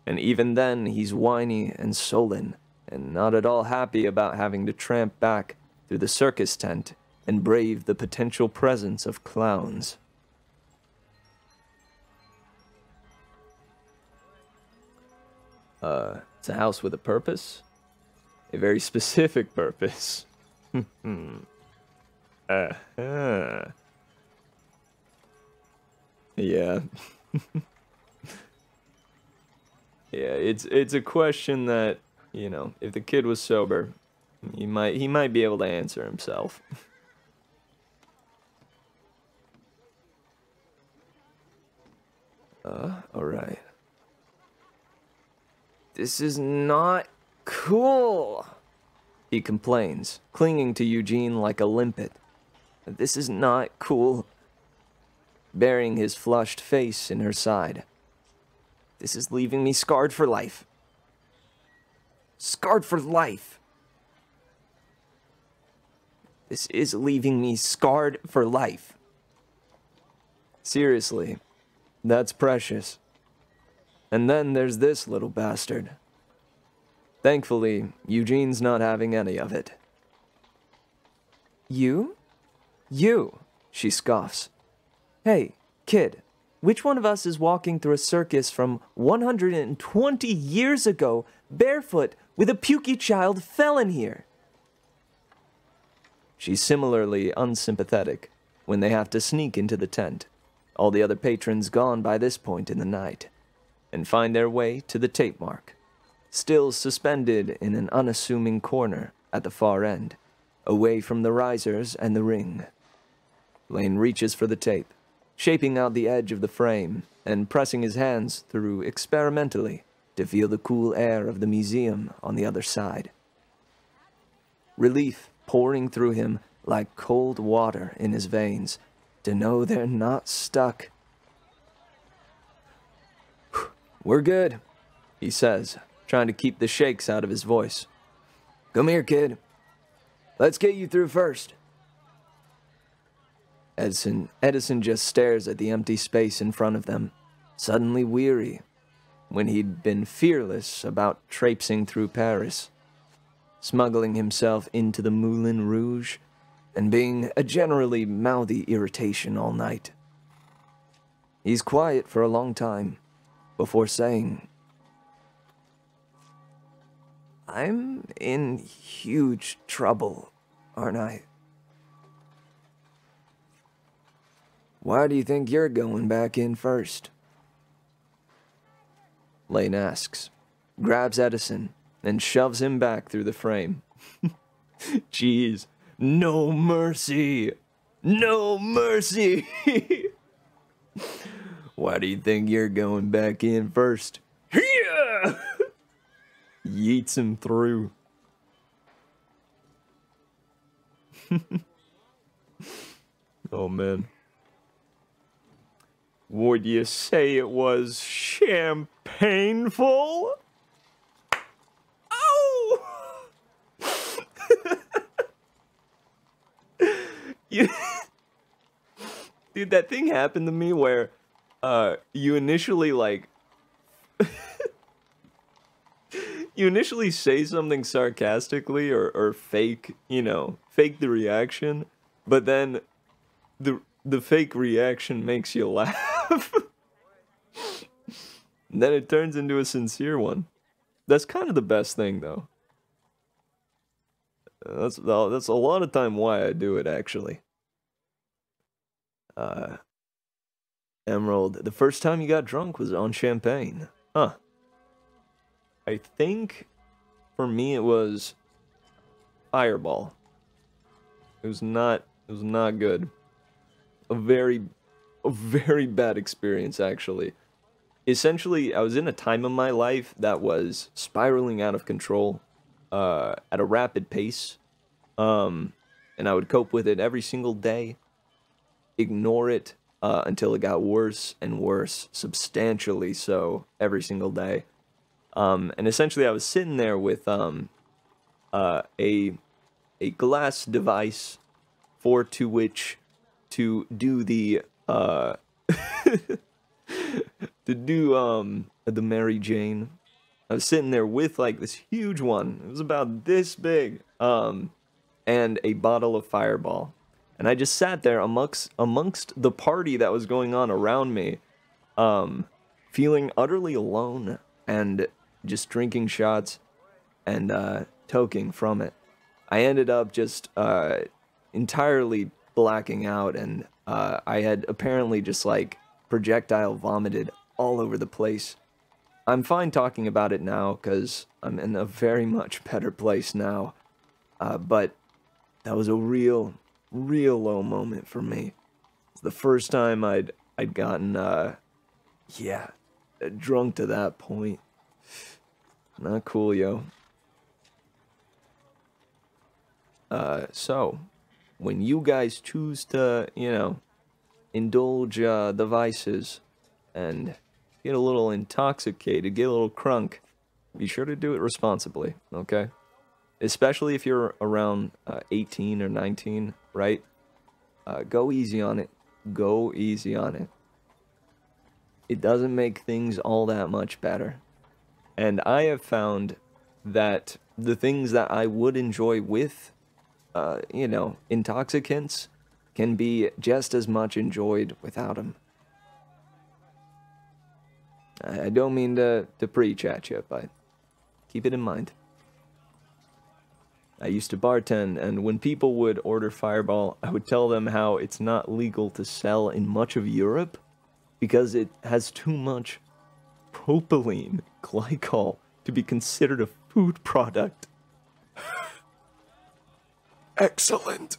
And even then, he's whiny and sullen, and not at all happy about having to tramp back through the circus tent and brave the potential presence of clowns. It's a house with a purpose. A very specific purpose. Yeah. Yeah, it's a question that, if the kid was sober, he might be able to answer himself. Alright. This is not cool, he complains, clinging to Eugene like a limpet. This is not cool. Burying his flushed face in her side. This is leaving me scarred for life. Scarred for life. This is leaving me scarred for life. Seriously, that's precious. And then there's this little bastard. Thankfully, Eugene's not having any of it. You? You, she scoffs. Hey, kid, which one of us is walking through a circus from 120 years ago, barefoot, with a pukey child fell in here? She's similarly unsympathetic when they have to sneak into the tent, all the other patrons gone by this point in the night, and find their way to the tape mark, still suspended in an unassuming corner at the far end, away from the risers and the ring. Lane reaches for the tape, shaping out the edge of the frame and pressing his hands through experimentally to feel the cool air of the museum on the other side. Relief pouring through him like cold water in his veins to know they're not stuck. "We're good," he says, trying to keep the shakes out of his voice. "Come here, kid. Let's get you through first." Edison just stares at the empty space in front of them, suddenly weary, when he'd been fearless about traipsing through Paris, smuggling himself into the Moulin Rouge, and being a generally mouthy irritation all night. He's quiet for a long time, before saying, "I'm in huge trouble, aren't I?" "Why do you think you're going back in first?" Lane asks, grabs Edison, and shoves him back through the frame. Jeez, no mercy! No mercy! "Why do you think you're going back in first?" "Yeah!" Yeets him through. Oh, man. Would you say it was champagneful? Oh! Dude, that thing happened to me where you initially, like, you initially say something sarcastically or fake, fake the reaction, but then the fake reaction makes you laugh. Then it turns into a sincere one. That's kind of the best thing, though. That's a lot of time why I do it, actually. Emerald, the first time you got drunk was on champagne. Huh. I think, for me, it was Fireball. It was not good. A very bad experience, actually. Essentially, I was in a time of my life that was spiraling out of control at a rapid pace. And I would cope with it every single day, ignore it until it got worse and worse, substantially so, every single day. And essentially, I was sitting there with a glass device to which to do the the Mary Jane. I was sitting there with like this huge one. It was about this big, and a bottle of Fireball. And I just sat there amongst the party that was going on around me, feeling utterly alone and just drinking shots and toking from it. I ended up just entirely blacking out, and I had apparently just like projectile vomited all over the place. I'm fine talking about it now because I'm in a very much better place now, but that was a real low moment for me. It's the first time I'd gotten drunk to that point. Not cool, yo. So when you guys choose to, indulge the vices and get a little intoxicated, get a little crunk, be sure to do it responsibly, okay? Especially if you're around 18 or 19, right? Go easy on it. Go easy on it. It doesn't make things all that much better. And I have found that the things that I would enjoy with, intoxicants can be just as much enjoyed without them. I don't mean to preach at you, but keep it in mind. I used to bartend, and when people would order Fireball, I would tell them how it's not legal to sell in much of Europe because it has too much propylene glycol to be considered a food product. Excellent.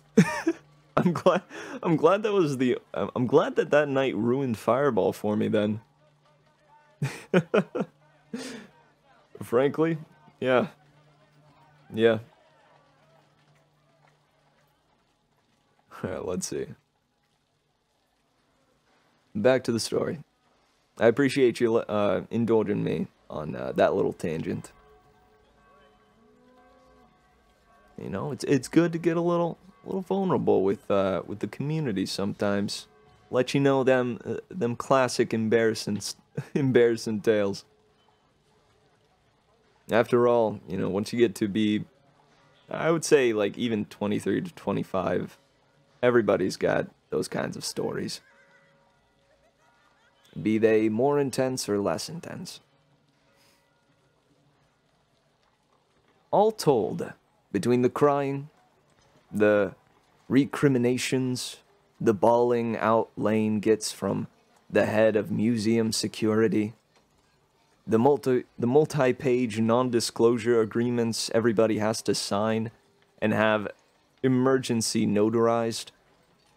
I'm glad. I'm glad that was the. I'm glad that that night ruined Fireball for me. Then, frankly, yeah, yeah. All right, let's see. Back to the story. I appreciate you indulging me on that little tangent. You know, it's good to get a little vulnerable with the community sometimes. Let you know them classic embarrassing embarrassing tales. After all, you know, once you get to be, I would say like even 23 to 25, everybody's got those kinds of stories. Be they more intense or less intense. All told, between the crying, the recriminations, the bawling out Lane gets from the head of museum security, the multi-page non-disclosure agreements everybody has to sign and have emergency notarized,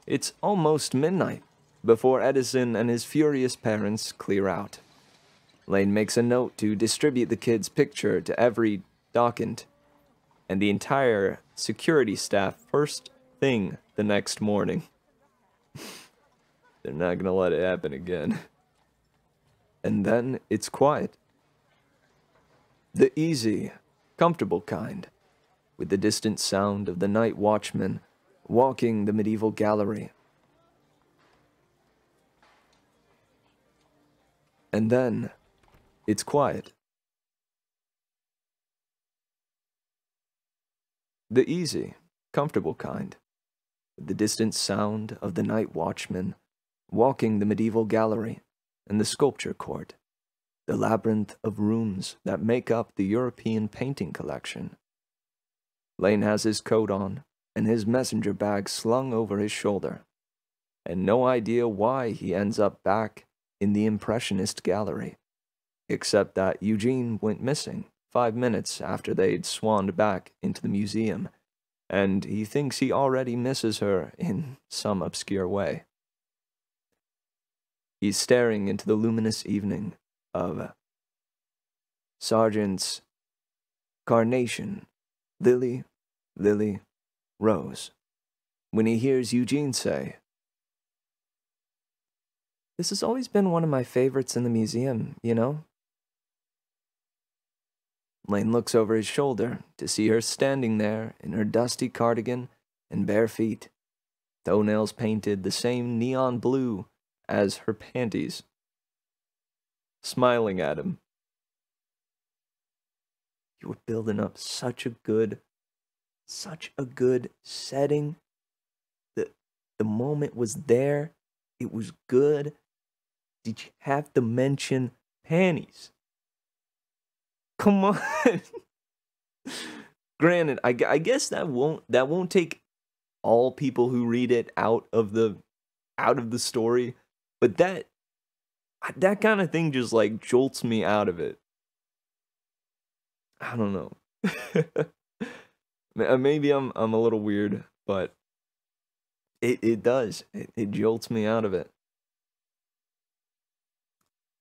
it's almost midnight before Edison and his furious parents clear out. Lane makes a note to distribute the kid's picture to every dockant and the entire security staff first thing the next morning. They're not gonna let it happen again. And then it's quiet. The easy, comfortable kind, with the distant sound of the night watchman walking the medieval gallery. And then it's quiet. The easy, comfortable kind, with the distant sound of the night watchman walking the medieval gallery and the sculpture court, the labyrinth of rooms that make up the European painting collection. Lane has his coat on and his messenger bag slung over his shoulder, and no idea why he ends up back in the Impressionist gallery, except that Eugene went missing 5 minutes after they'd swanned back into the museum, and he thinks he already misses her in some obscure way. He's staring into the luminous evening of Sargent's Carnation, Lily, Lily, Rose, when he hears Eugene say, "This has always been one of my favorites in the museum, you know?" Lane looks over his shoulder to see her standing there in her dusty cardigan and bare feet, toenails painted the same neon blue as her panties, smiling at him. You were building up such a good setting. The moment was there. It was good. Did you have to mention panties? Come on. Granted, I guess that won't take all people who read it out of the story, but that kind of thing just like jolts me out of it. I don't know. Maybe I'm a little weird, but it does. It jolts me out of it.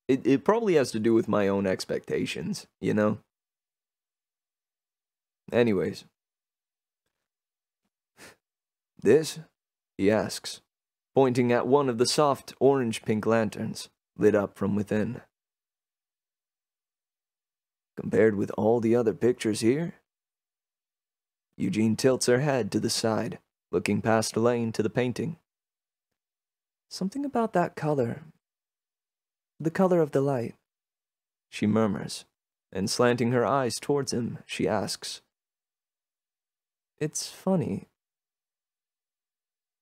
It probably has to do with my own expectations, you know? Anyways. This? He asks, pointing at one of the soft orange-pink lanterns lit up from within. Compared with all the other pictures here? Eugene tilts her head to the side, looking past Elaine to the painting. Something about that color. The color of the light, she murmurs, and slanting her eyes towards him, she asks, "It's funny.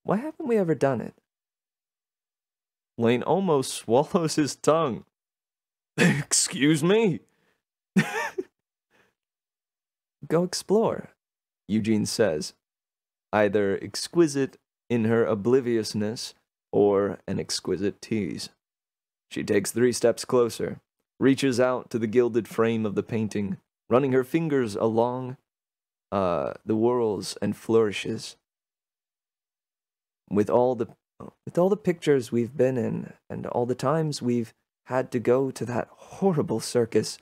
Why haven't we ever done it?" Lane almost swallows his tongue. Excuse me? Go explore, Eugene says, either exquisite in her obliviousness or an exquisite tease. She takes 3 steps closer, reaches out to the gilded frame of the painting, running her fingers along the whorls and flourishes. With all the pictures we've been in, and all the times we've had to go to that horrible circus,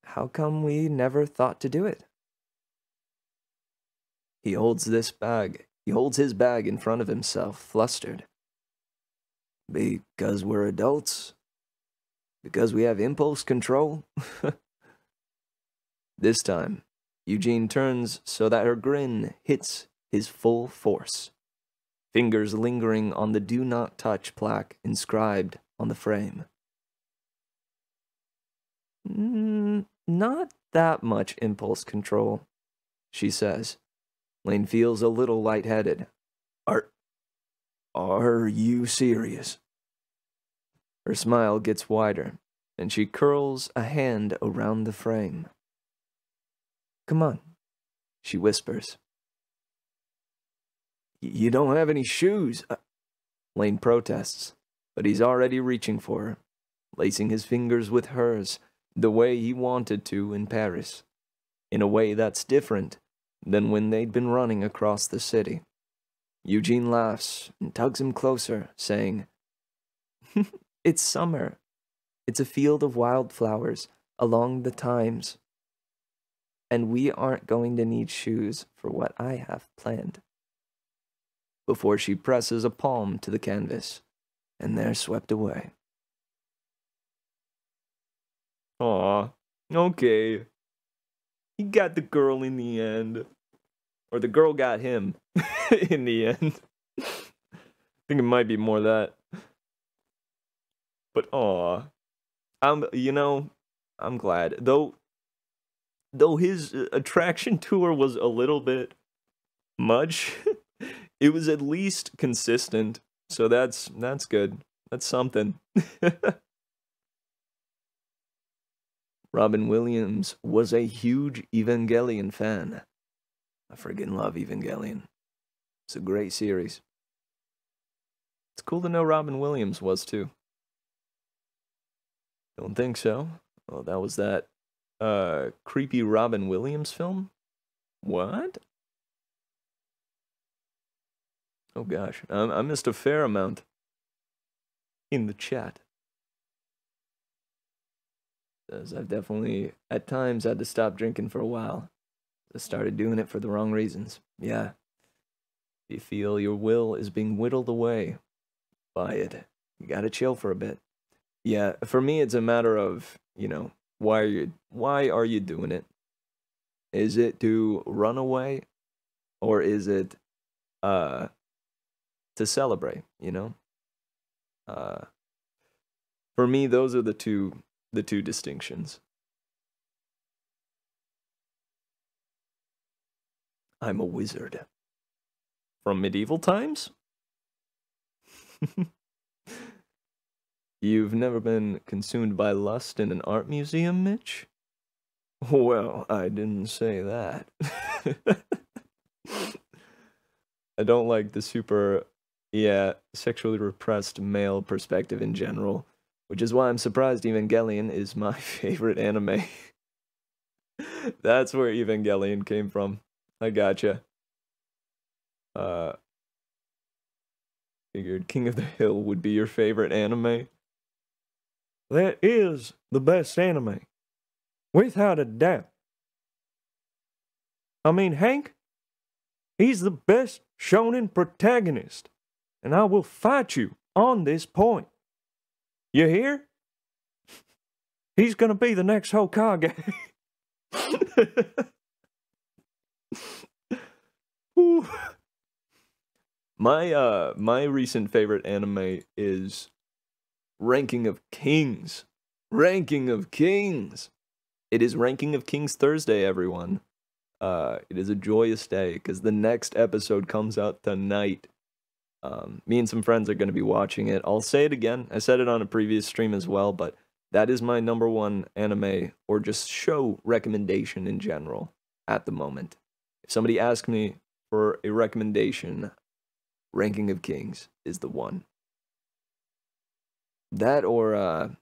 how come we never thought to do it? He holds his bag in front of himself, flustered. Because we're adults? Because we have impulse control? This time, Eugene turns so that her grin hits his full force, fingers lingering on the "Do Not Touch" plaque inscribed on the frame. Not that much impulse control, she says. Lane feels a little lightheaded. Are you serious? Her smile gets wider, and she curls a hand around the frame. Come on, she whispers. You don't have any shoes. Lane protests, but he's already reaching for her, lacing his fingers with hers the way he wanted to in Paris, in a way that's different than when they'd been running across the city. Eugene laughs and tugs him closer, saying, It's summer. It's a field of wildflowers along the Thames. And we aren't going to need shoes for what I have planned. Before she presses a palm to the canvas, and they're swept away. Aw, okay. He got the girl in the end. Or the girl got him in the end. I think it might be more that. But aw. I'm glad. Though his attraction to her was a little bit much, it was at least consistent. So that's good. That's something. Robin Williams was a huge Evangelion fan. I friggin' love Evangelion. It's a great series. It's cool to know Robin Williams was too. Don't think so? Oh, that was that creepy Robin Williams film? What? Oh gosh, I missed a fair amount in the chat. As I've definitely, at times, had to stop drinking for a while. I started doing it for the wrong reasons. Yeah. You feel your will is being whittled away by it. You gotta chill for a bit. Yeah, for me, it's a matter of, why are you doing it? Is it to run away? Or is it, to celebrate, For me, those are the two distinctions. I'm a wizard. From medieval times? You've never been consumed by lust in an art museum, Mitch? Well, I didn't say that. I don't like the super, sexually repressed male perspective in general, which is why I'm surprised Evangelion is my favorite anime. That's where Evangelion came from. I gotcha. Figured King of the Hill would be your favorite anime. That is the best anime. Without a doubt. I mean, Hank, he's the best shonen protagonist. And I will fight you on this point. You hear? He's gonna be the next Hokage. My recent favorite anime is Ranking of Kings. Ranking of Kings. It is Ranking of Kings Thursday, everyone. It is a joyous day because the next episode comes out tonight. Me and some friends are going to be watching it. I'll say it again. I said it on a previous stream as well, but that is my number one anime or just show recommendation in general at the moment. If somebody asks me for a recommendation, Ranking of Kings is the one. That or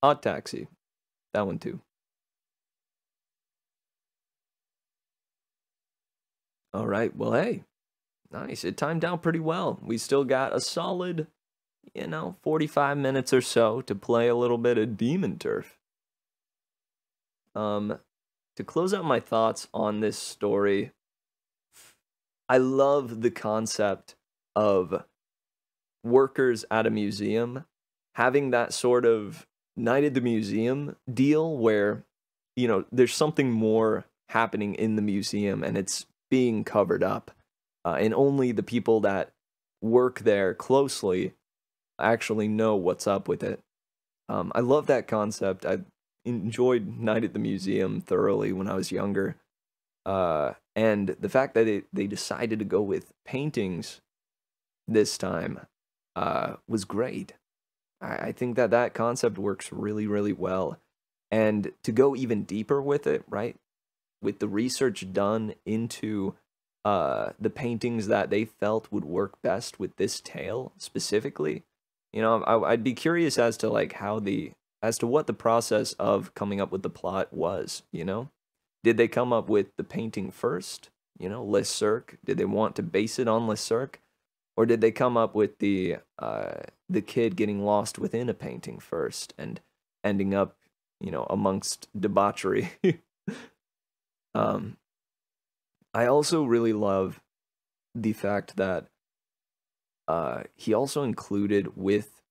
Hot Taxi. That one too. All right. Well, hey. Nice. It timed out pretty well. We still got a solid, 45 minutes or so to play a little bit of Demon Turf. To close out my thoughts on this story, I love the concept of workers at a museum having that sort of night at the museum deal where, there's something more happening in the museum and it's being covered up. And only the people that work there closely actually know what's up with it. I love that concept. I enjoyed Night at the Museum thoroughly when I was younger. And the fact that they decided to go with paintings this time was great. I think that concept works really, really well. And to go even deeper with it, right? With the research done into the paintings that they felt would work best with this tale specifically, I'd be curious as to what the process of coming up with the plot was. Did they come up with the painting first? Le Cirque. Did they want to base it on Le Cirque, or did they come up with the kid getting lost within a painting first and ending up, amongst debauchery? I also really love the fact that he also included with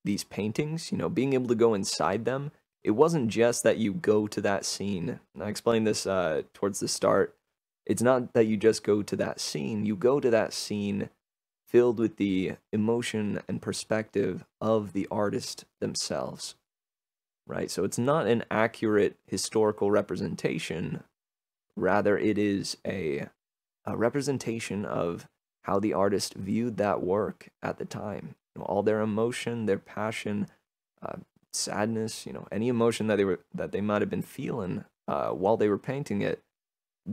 these paintings, being able to go inside them. It wasn't just that you go to that scene. And I explained this towards the start. It's not that you just go to that scene. You go to that scene filled with the emotion and perspective of the artist themselves, right? So it's not an accurate historical representation. Rather, it is a representation of how the artist viewed that work at the time. All their emotion, their passion, sadness, any emotion that they might have been feeling while they were painting it,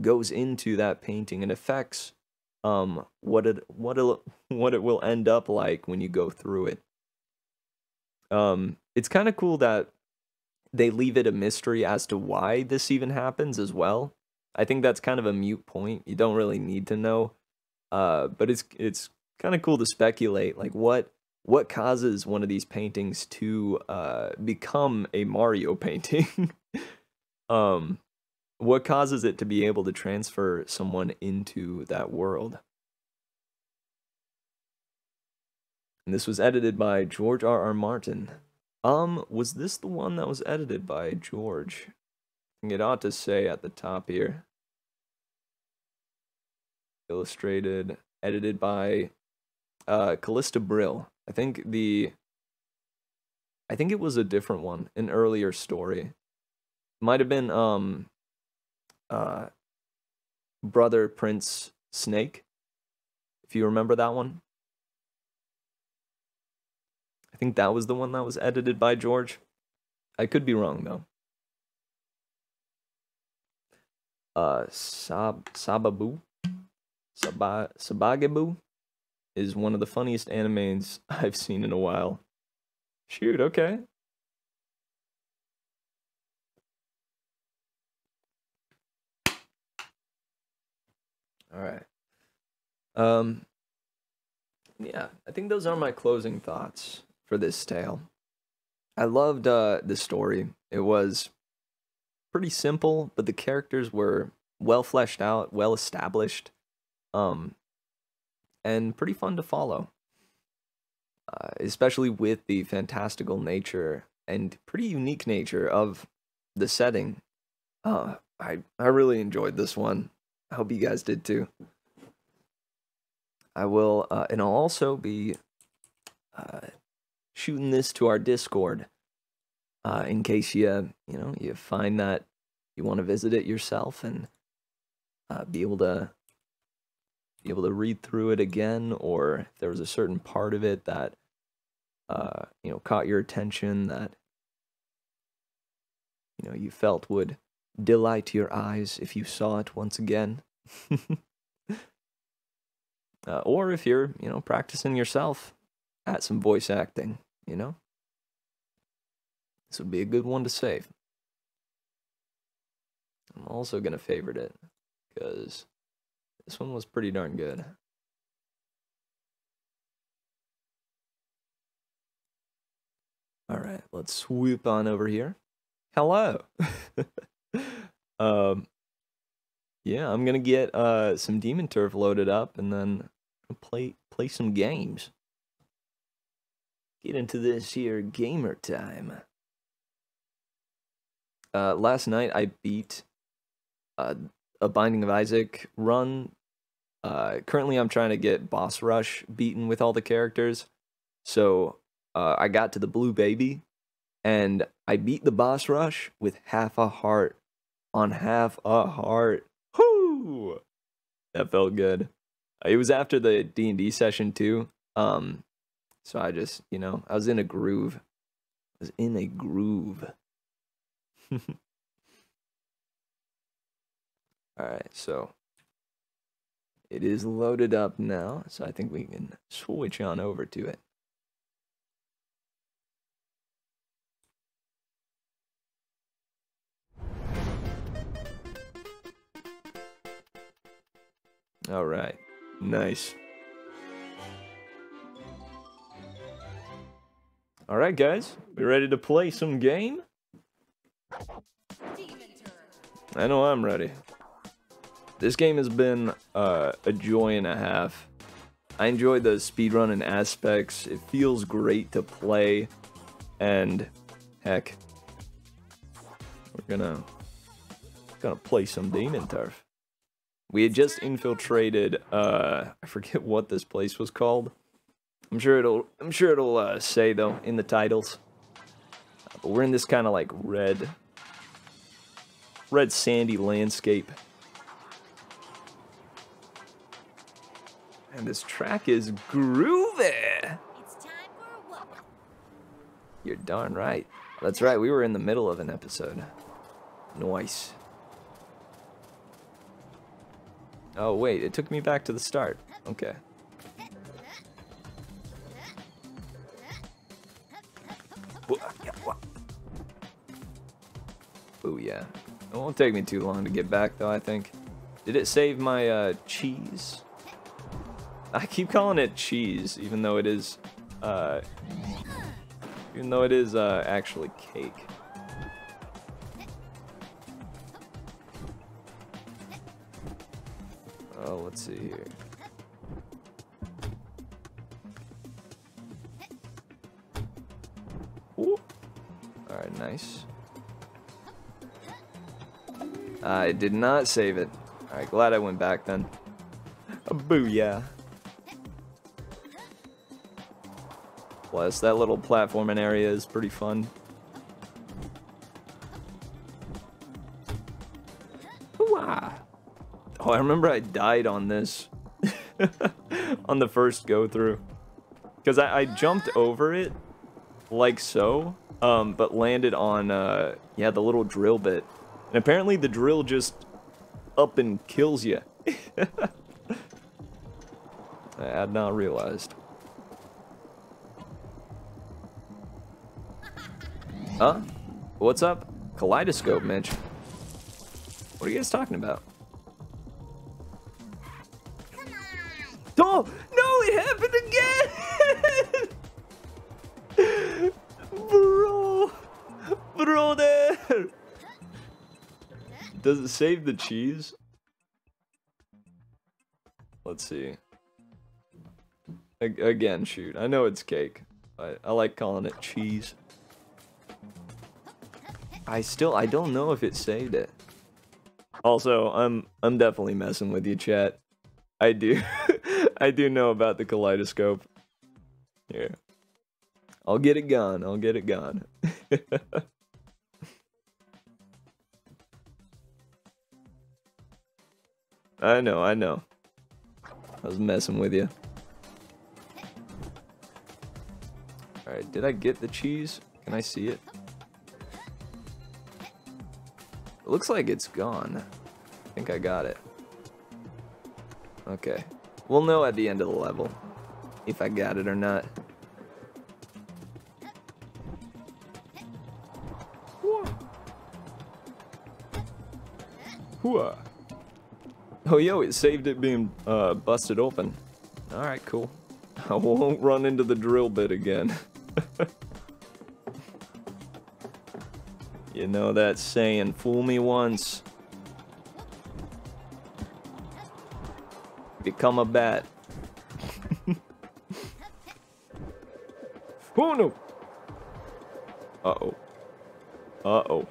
goes into that painting and affects what it will end up like when you go through it. It's kind of cool that they leave it a mystery as to why this even happens as well. I think that's kind of a moot point. You don't really need to know. But it's kind of cool to speculate, like what causes one of these paintings to become a Mario painting? What causes it to be able to transfer someone into that world? And this was edited by George R.R. Martin. Was this the one that was edited by George? I think it ought to say at the top here. Illustrated, edited by Callista Brill. I think it was a different one, an earlier story. Might have been Brother Prince Snake, if you remember that one. I think that was the one that was edited by George. I could be wrong though. Sabagabu is one of the funniest animes I've seen in a while. Shoot, okay. All right. Yeah, I think those are my closing thoughts for this tale. I loved the story. It was pretty simple, but the characters were well fleshed out, well established, and pretty fun to follow. Especially with the fantastical nature and pretty unique nature of the setting. I really enjoyed this one. I hope you guys did too. I will, and I'll also be shooting this to our Discord in case you find that you want to visit it yourself and be able to read through it again, or if there was a certain part of it that caught your attention that you felt would delight your eyes if you saw it once again. Or if you're, practicing yourself at some voice acting, this would be a good one to save. I'm also going to favorite it because this one was pretty darn good. Alright, let's swoop on over here. Hello! Yeah, I'm gonna get some Demon Turf loaded up and then play some games. Get into this here gamer time. Last night I beat a Binding of Isaac run. Currently I'm trying to get Boss Rush beaten with all the characters. So I got to the Blue Baby, and I beat the Boss Rush with half a heart on half a heart. Whoo! That felt good. It was after the D&D session too. So I just, you know, I was in a groove. Alright, so it is loaded up now, so I think we can switch on over to it. Alright, nice. Alright guys, we ready to play some game? I know I'm ready. This game has been a joy and a half. I enjoy the speedrunning aspects. It feels great to play, and heck, we're gonna play some Demon Turf. We had just infiltrated. I forget what this place was called. I'm sure it'll say though in the titles. But we're in this kind of like red sandy landscape. And this track is groovy. It's time for a whooping. You're darn right. That's right, we were in the middle of an episode. Nice. Oh wait, it took me back to the start. Okay. Oh yeah. It won't take me too long to get back though, I think. Did it save my cheese? I keep calling it cheese, even though it is actually cake. Oh, let's see here. Ooh. Alright, nice. I did not save it. Alright, glad I went back then. Booyah. Plus, that little platforming area is pretty fun. Ooh-ah. Oh, I remember I died on this. On the first go-through. Because I jumped over it, like so, but landed on, yeah, the little drill bit. And apparently the drill just up and kills you. I had not realized. Huh? What's up? Kaleidoscope, Mitch. What are you guys talking about? Oh! No, it happened again! Bro there! Does it save the cheese? Let's see. Again, shoot. I know it's cake. I like calling it cheese. I don't know if it saved it. Also, I'm definitely messing with you, chat. I do I do know about the kaleidoscope. Here. I'll get it gone. I'll get it gone. I know. I was messing with you. Alright, did I get the cheese? Can I see it? It looks like it's gone. I think I got it. Okay. We'll know at the end of the level if I got it or not. Hooah. Oh, yo, it saved it being busted open. Alright, cool. I won't run into the drill bit again. You know that saying, fool me once, become a bat. Oh no! Uh-oh. Uh-oh.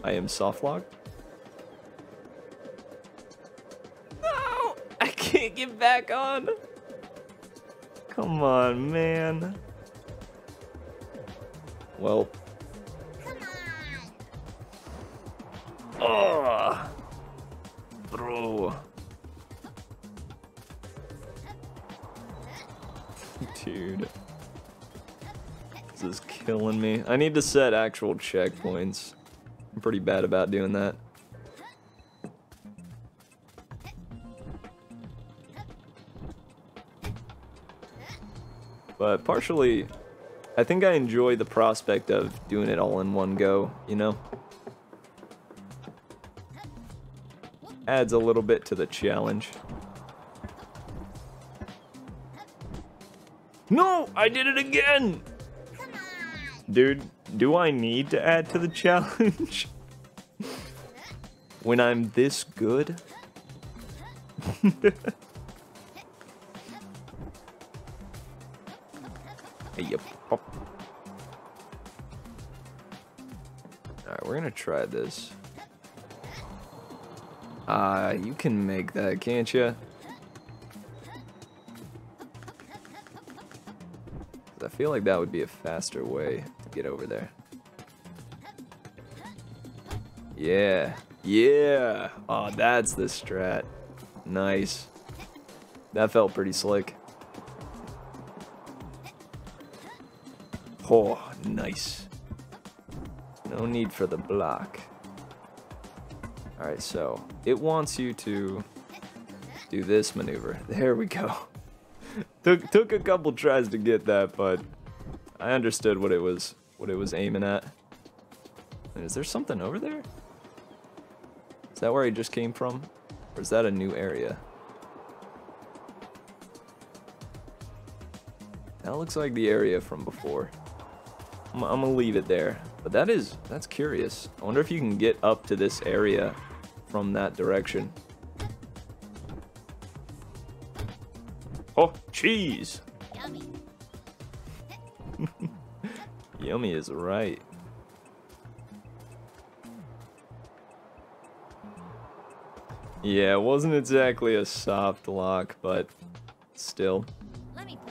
I am soft locked. No! I can't get back on! Come on, man. Well. Oh! Bro. Dude. This is killing me. I need to set actual checkpoints. I'm pretty bad about doing that. But partially, I think I enjoy the prospect of doing it all in one go, you know? Adds a little bit to the challenge. No! I did it again! Dude, do I need to add to the challenge? When I'm this good? Hey, you pop. Alright, we're gonna try this. You can make that, can't you? I feel like that would be a faster way to get over there. Yeah. Yeah! Oh, that's the strat. Nice. That felt pretty slick. Oh, nice. No need for the block. Alright, so it wants you to do this maneuver. There we go. Took a couple tries to get that, but I understood what it was aiming at. And is there something over there? Is that where I just came from? Or is that a new area? That looks like the area from before. I'm gonna leave it there. But that's curious. I wonder if you can get up to this area from that direction. Oh, cheese! Yummy. Yummy is right. Yeah, it wasn't exactly a soft lock, but still.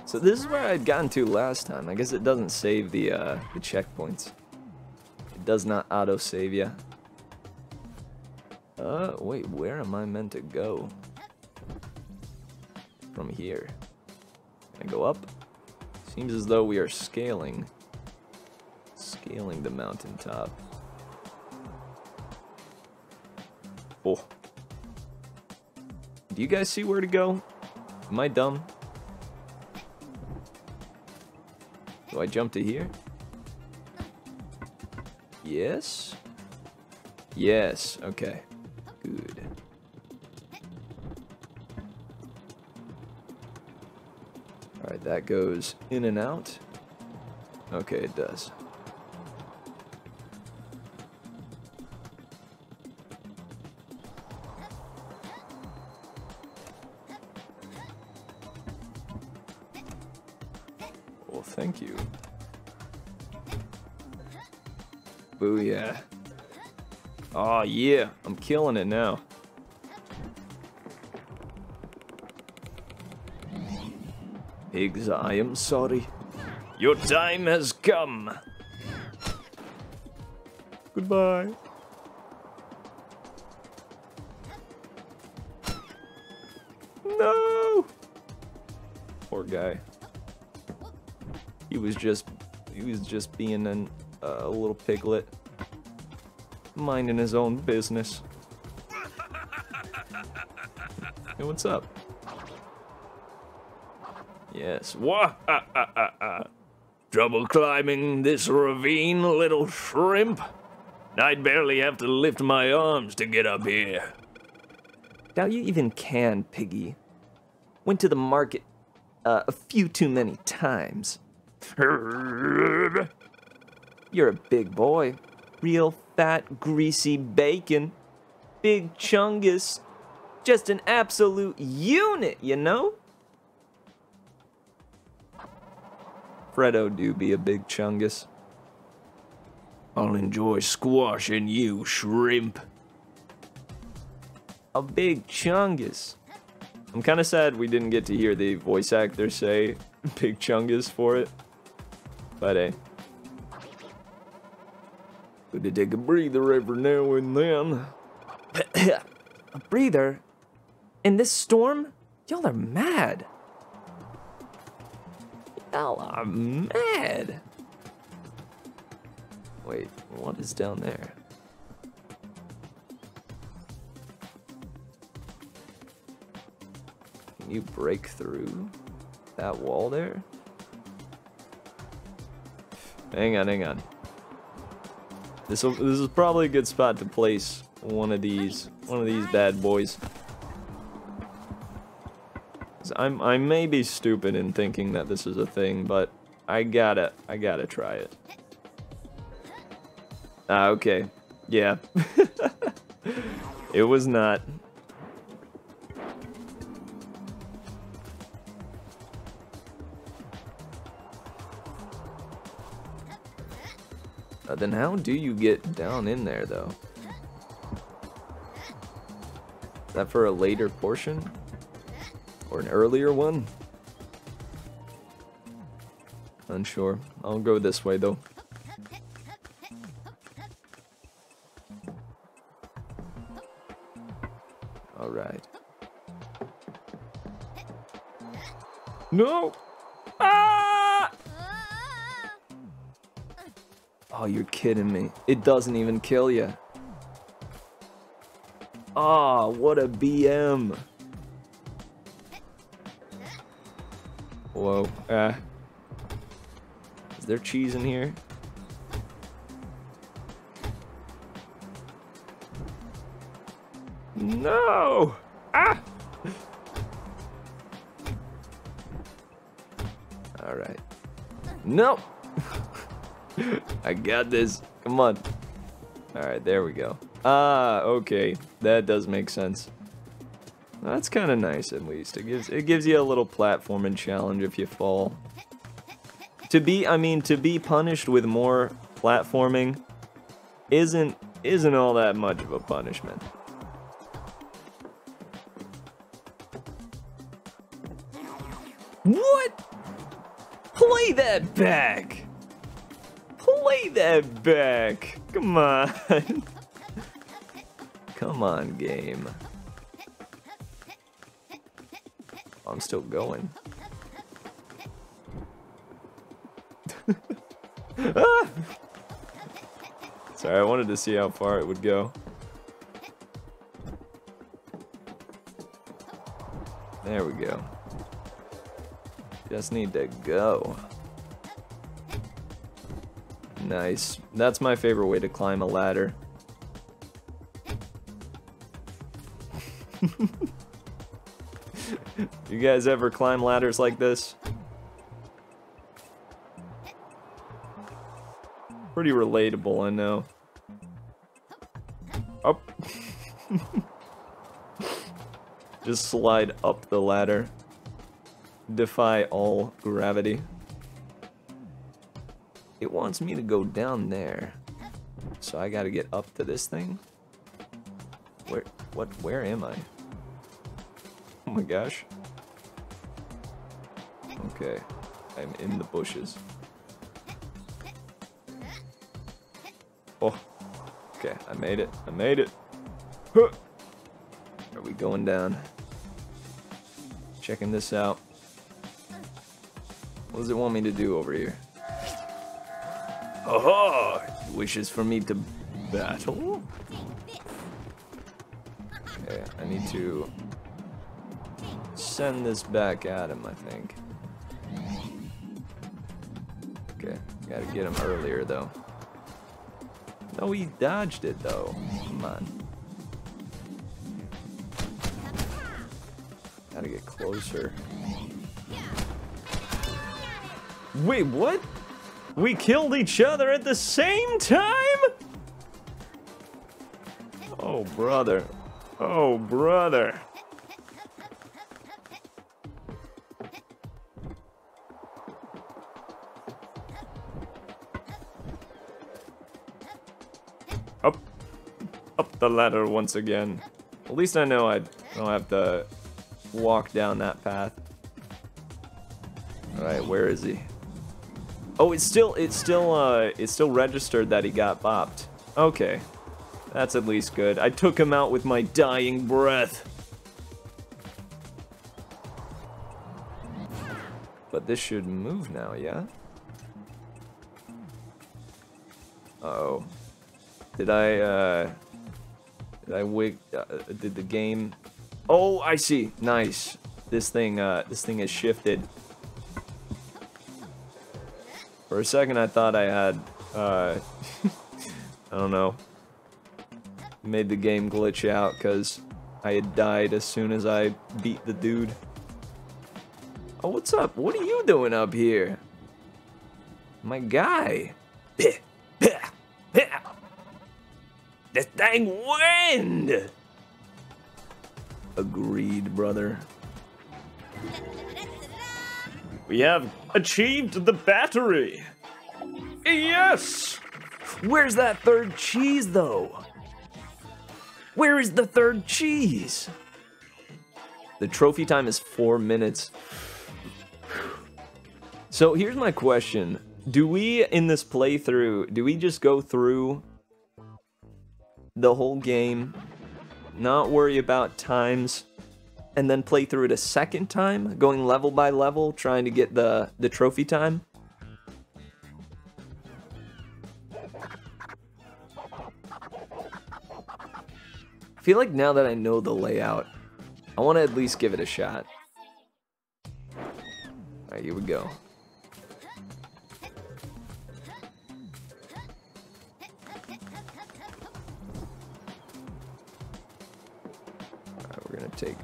So this is where I'd gotten to last time. I guess it doesn't save the checkpoints. It does not auto-save ya. Wait, where am I meant to go? From here. Can I go up? Seems as though we are scaling the mountaintop. Oh. Do you guys see where to go? Am I dumb? Do I jump to here? Yes? Yes, okay. Good. Alright, that goes in and out. Okay, it does. Well, thank you. Booyah. Oh yeah, I'm killing it now. Pigs, I am sorry. Your time has come. Goodbye. No! Poor guy. He was just being a little piglet, minding his own business. Hey, what's up? Yes. Wah! Trouble climbing this ravine, little shrimp? I'd barely have to lift my arms to get up here. Doubt you even can, piggy. Went to the market a few too many times. You're a big boy. Real fat, greasy bacon. Big Chungus. Just an absolute unit, you know? Fredo do be a big Chungus. I'll enjoy squashing you, shrimp. A big Chungus. I'm kind of sad we didn't get to hear the voice actor say Big Chungus for it. But hey. Good to take a breather every now and then. A breather? In this storm? Y'all are mad. Y'all are mad. Wait, what is down there? Can you break through that wall there? Hang on. This is probably a good spot to place one of these bad boys. I may be stupid in thinking that this is a thing, but I gotta try it. Ah, okay. Yeah. It was not. Then how do you get down in there, though? Is that for a later portion? Or an earlier one? Unsure. I'll go this way, though. Alright. No! Ah! Oh, you're kidding me. It doesn't even kill you. Oh, what a BM. Whoa. Is there cheese in here? No! Ah! Alright. No! I got this. Come on. Alright, there we go. Ah, okay. That does make sense. That's kind of nice, at least. It gives you a little platforming challenge if you fall. To be punished with more platforming isn't all that much of a punishment. What? Play that back. Play that back. Come on. Come on, game. I'm still going. Ah! Sorry, I wanted to see how far it would go. There we go. Just need to go. Nice. That's my favorite way to climb a ladder. You guys ever climb ladders like this? Pretty relatable, I know. Up. Just slide up the ladder. Defy all gravity. It wants me to go down there. So I gotta get up to this thing? Where am I? Oh my gosh. Okay. I'm in the bushes. Oh. Okay, I made it. I made it. Huh. Are we going down? Checking this out. What does it want me to do over here? Oh, wishes for me to battle? Okay, I need to send this back at him, I think. Okay, gotta get him earlier, though. No, he dodged it, though. Come on. Gotta get closer. Wait, what? We killed each other at the same time? Oh, brother. Oh, brother. Up. Up the ladder once again. At least I know I don't have to walk down that path. Alright, where is he? Oh, it's still registered that he got bopped. Okay. That's at least good. I took him out with my dying breath. But this should move now, yeah? Uh-oh. Did I did the game... Oh, I see. Nice. This thing is shifted. For a second, I thought I had, I don't know, made the game glitch out because I had died as soon as I beat the dude. Oh, what's up? What are you doing up here? My guy. This dang wind! Agreed, brother. We have achieved the battery! Yes! Where's that third cheese, though? Where is the third cheese? The trophy time is 4 minutes. So here's my question. Do we, in this playthrough, do we just go through the whole game, not worry about times, and then play through it a second time, going level by level, trying to get the trophy time? I feel like now that I know the layout, I want to at least give it a shot. Alright, here we go. Alright, we're gonna take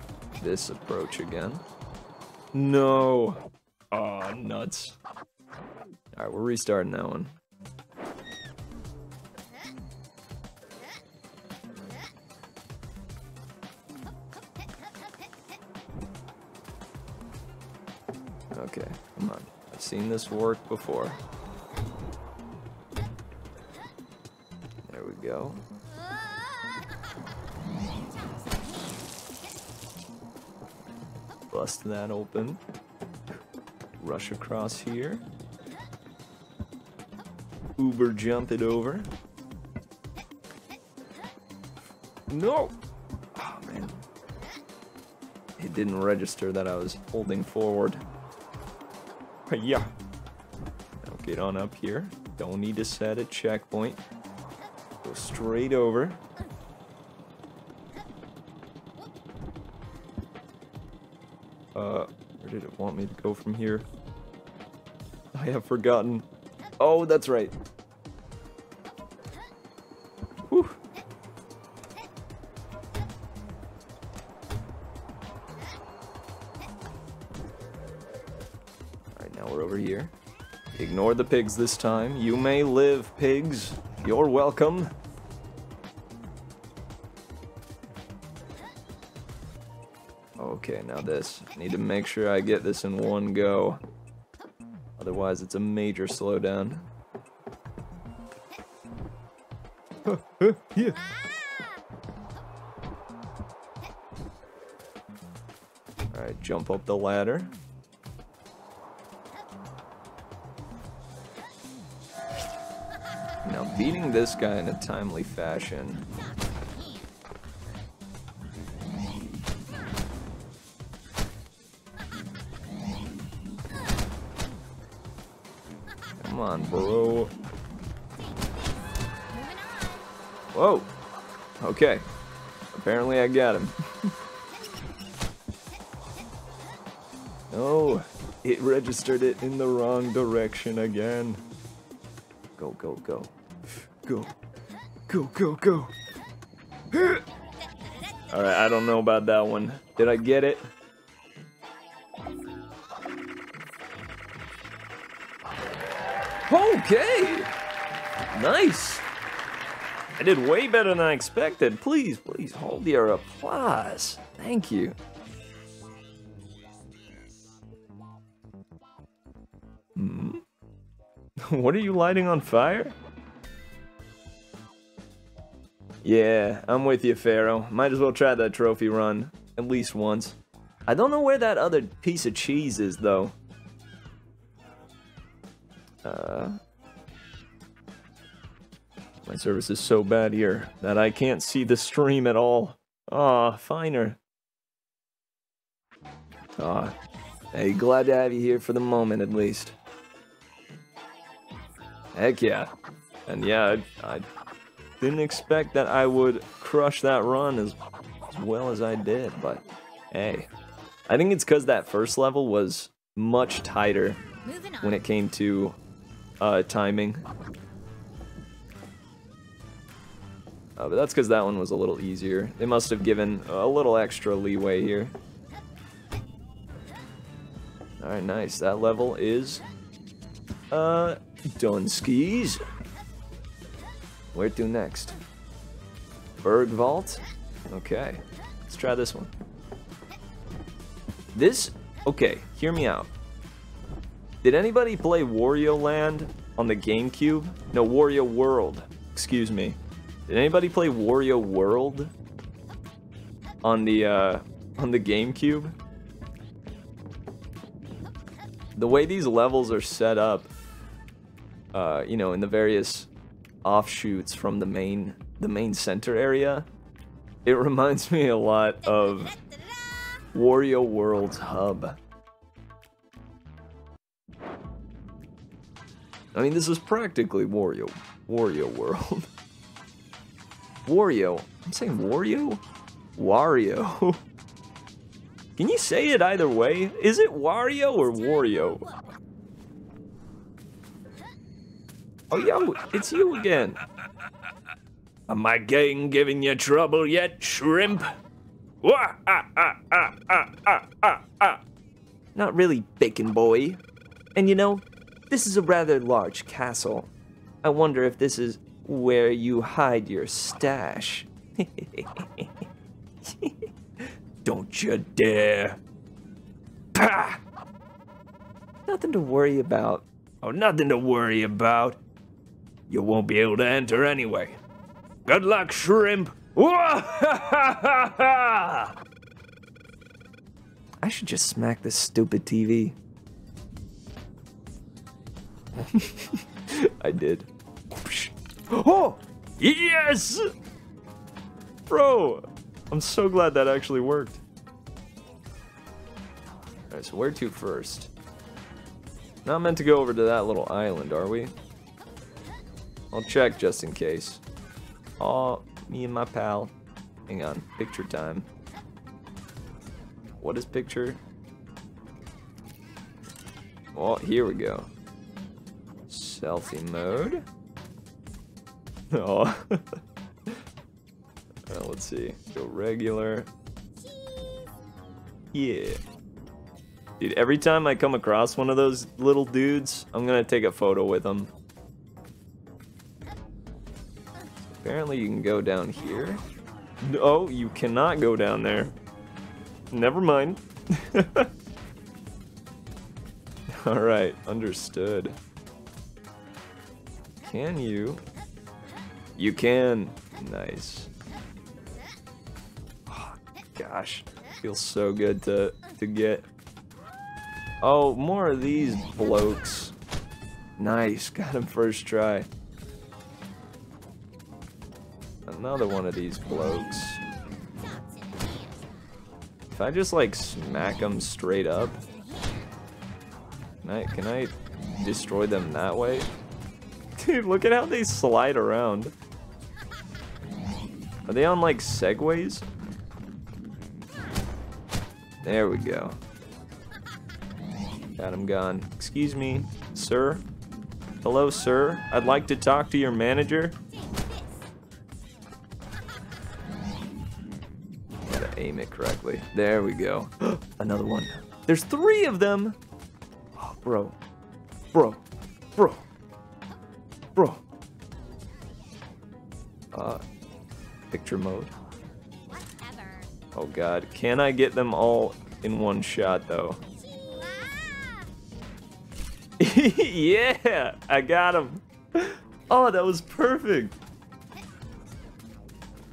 this approach again. No! Aw, nuts. Alright, we're restarting that one. Okay, come on. I've seen this work before. There we go. Bust that open. Rush across here. Uber jump it over. No! Oh, man. It didn't register that I was holding forward. Yeah. Now get on up here. Don't need to set a checkpoint. Go straight over. Where did it want me to go from here? I have forgotten. Oh, that's right. Whew. Alright, now we're over here. Ignore the pigs this time. You may live, pigs. You're welcome. Okay, now this. I need to make sure I get this in one go. Otherwise, it's a major slowdown. Yeah. Alright, jump up the ladder. Now, beating this guy in a timely fashion. Come on, bro. Whoa. Okay. Apparently I got him. No, it registered it in the wrong direction again. Go, go, go. Go. Go, go, go. Alright, I don't know about that one. Did I get it? Okay! Nice! I did way better than I expected. Please, please hold your applause. Thank you. Hmm? What are you lighting on fire? Yeah, I'm with you, Pharaoh. Might as well try that trophy run at least once. I don't know where that other piece of cheese is, though. My service is so bad here that I can't see the stream at all. Aw, finer. Aw, hey, glad to have you here for the moment, at least. Heck yeah. And yeah, I didn't expect that I would crush that run as well as I did, but hey. I think it's because that first level was much tighter when it came to timing. But that's because that one was a little easier. They must have given a little extra leeway here. Alright, nice. That level is done skis. Where to next? Berg Vault? Okay. Let's try this one. This, okay, hear me out. Did anybody play Wario Land on the GameCube? No, Wario World, excuse me. Did anybody play Wario World on the GameCube? The way these levels are set up, you know, in the various offshoots from the main center area, it reminds me a lot of Wario World's hub. I mean, this is practically Wario World. Wario. I'm saying Wario? Wario. Can you say it either way? Is it Wario or Wario? Oh, yo, it's you again. Am my gang giving you trouble yet, shrimp? Wah, Not really, bacon boy. And you know, this is a rather large castle. I wonder if this is where you hide your stash. Don't you dare. Pah! Nothing to worry about. Oh, nothing to worry about. You won't be able to enter anyway. Good luck, shrimp. I should just smack this stupid TV. I did. Oh! Yes! Bro! I'm so glad that actually worked. Alright, so where to first? Not meant to go over to that little island, are we? I'll check just in case. Aw, me and my pal. Hang on, picture time. What is picture? Oh, here we go. Selfie mode. Oh. Let's see. Go regular. Yeah. Dude, every time I come across one of those little dudes, I'm gonna take a photo with them. Apparently you can go down here. No, you cannot go down there. Never mind. Alright, understood. Can you? You can. Nice. Oh, gosh, feels so good to get. Oh, more of these blokes. Nice, got him first try. Another one of these blokes. If I just like smack them straight up, can I destroy them that way? Dude, look at how they slide around. Are they on like segways? There we go. Got him gone. Excuse me, sir. Hello, sir. I'd like to talk to your manager. Gotta aim it correctly. There we go. Another one. There's 3 of them. Oh, bro. Bro. Picture mode. Whatever. Oh god, can I get them all in one shot though? Yeah, I got him. Oh, that was perfect.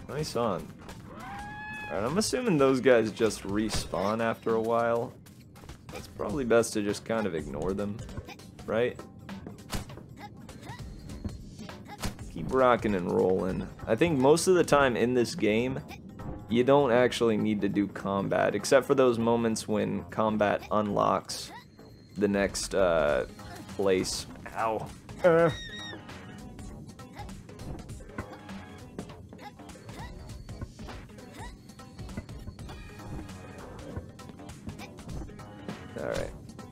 Nice on. Alright, I'm assuming those guys just respawn after a while. It's probably best to just kind of ignore them, right? Keep rocking and rolling. I think most of the time in this game, you don't actually need to do combat, except for those moments when combat unlocks the next place. Ow. Alright.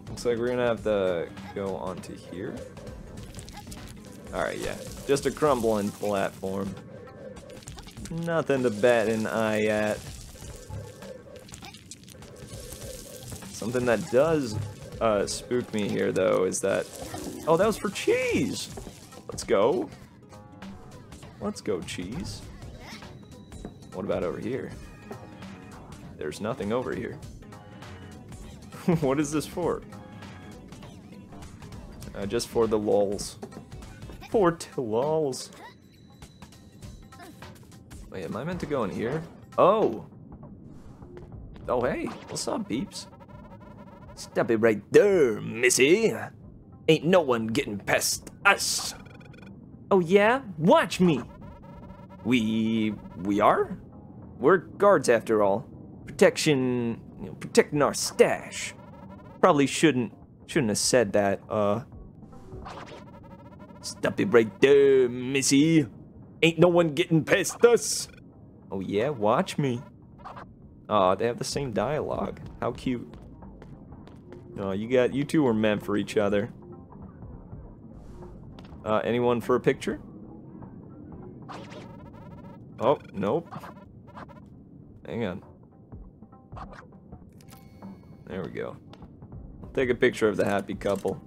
Looks like we're gonna have to go onto here. Alright, yeah. Just a crumbling platform. Nothing to bat an eye at. Something that does spook me here, though, is that... Oh, that was for cheese! Let's go. Let's go, cheese. What about over here? There's nothing over here. What is this for? Just for the lols. For the lols. Wait, am I meant to go in here? Oh! Oh, hey. What's up, peeps? Stop it right there, missy. Ain't no one getting past us. Oh, yeah? Watch me. We are? We're guards after all. Protection, protecting our stash. Probably shouldn't have said that, Stop it right there, missy. Ain't no one getting past us. Oh yeah, watch me. Aw, they have the same dialogue. How cute. No, you two were meant for each other. Anyone for a picture? Oh, nope. Hang on. There we go. I'll take a picture of the happy couple.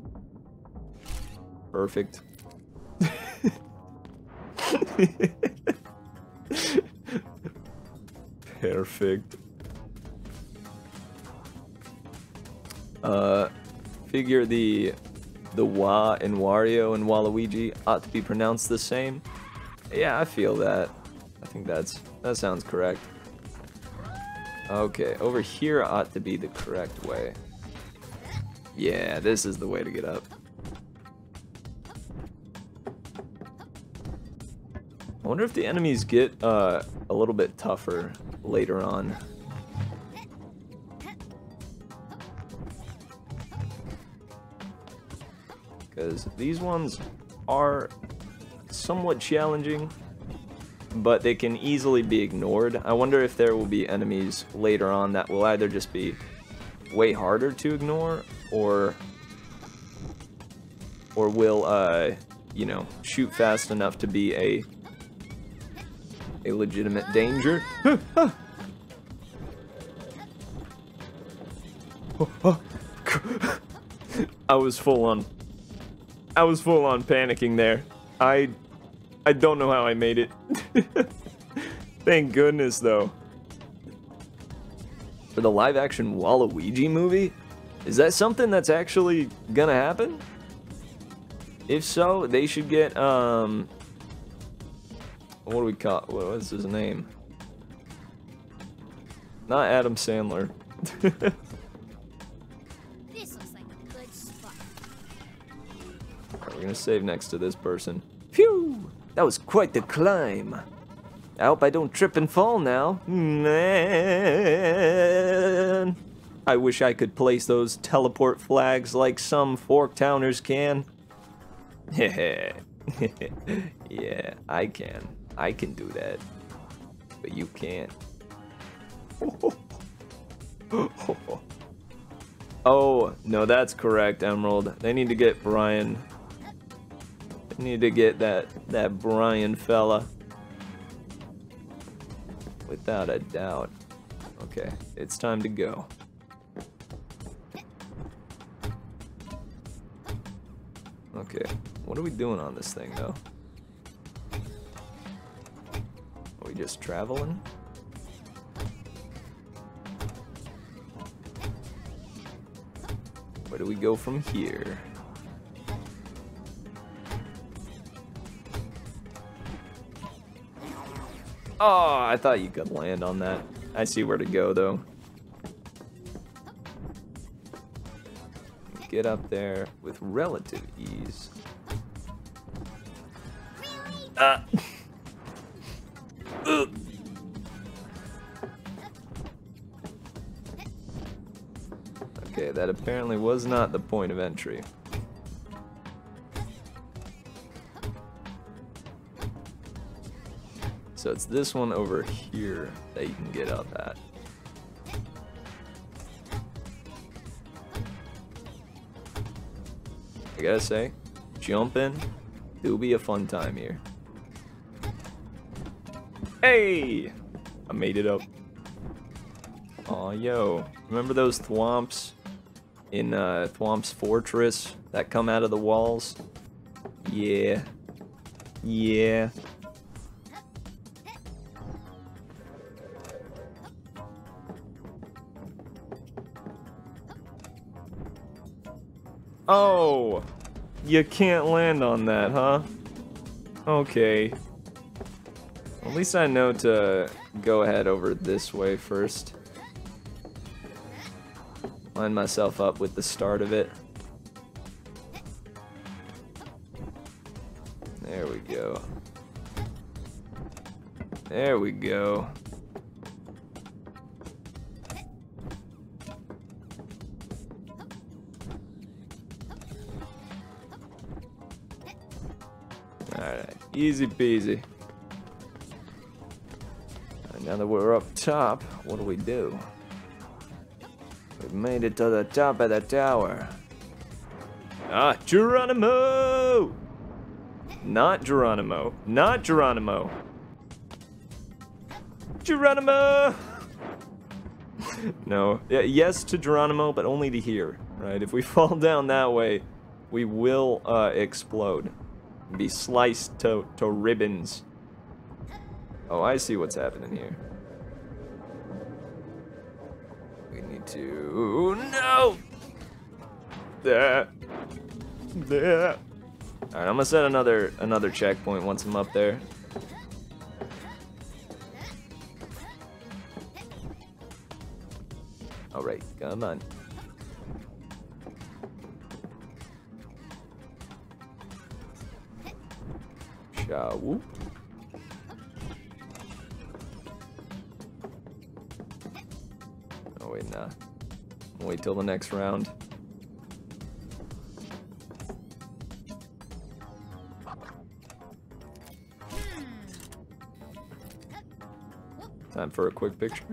Perfect. Perfect. Figure the Wa in Wario and Waluigi ought to be pronounced the same. Yeah, I feel that. I think that sounds correct. Okay, over here ought to be the correct way. Yeah, this is the way to get up. I wonder if the enemies get a little bit tougher later on. Because these ones are somewhat challenging, but they can easily be ignored. I wonder if there will be enemies later on that will either just be way harder to ignore, or will, you know, shoot fast enough to be a legitimate danger. I was full on panicking there. I don't know how I made it. Thank goodness, though. For the live-action Waluigi movie? Is that something that's actually gonna happen? If so, they should get, what do we call, what was his name? Not Adam Sandler. This looks like a good spot. We're gonna save next to this person. Phew! That was quite the climb. I hope I don't trip and fall now. Man! I wish I could place those teleport flags like some Forktowners can. Yeah, I can. I can do that. But you can't. Oh, no, that's correct, Emerald. They need to get Brian. They need to get that Brian fella. Without a doubt. Okay, it's time to go. Okay, what are we doing on this thing, though? we just traveling? Where do we go from here? Oh, I thought you could land on that. I see where to go, though. Get up there with relative ease. Okay, that apparently was not the point of entry. So it's this one over here that you can get up at. I gotta say, jumping, it'll be a fun time here. Hey! I made it up. Aw, yo. Remember those thwomps in Thwomp's Fortress that come out of the walls? Yeah. Yeah. Oh! You can't land on that, huh? Okay. At least I know to go ahead over this way first. Line myself up with the start of it. There we go. There we go. Alright, easy peasy. And now that we're up top, what do we do? We've made it to the top of the tower. Ah, Geronimo! Not Geronimo. Not Geronimo. Geronimo! No. Yeah, yes to Geronimo, but only to here, right? If we fall down that way, we will explode. Be sliced to ribbons. Oh, I see what's happening here. We need to... No! There. There. Alright, I'm gonna set another checkpoint once I'm up there. Alright, come on. Whoop. Oh wait, nah. I'll wait till the next round. Time for a quick picture.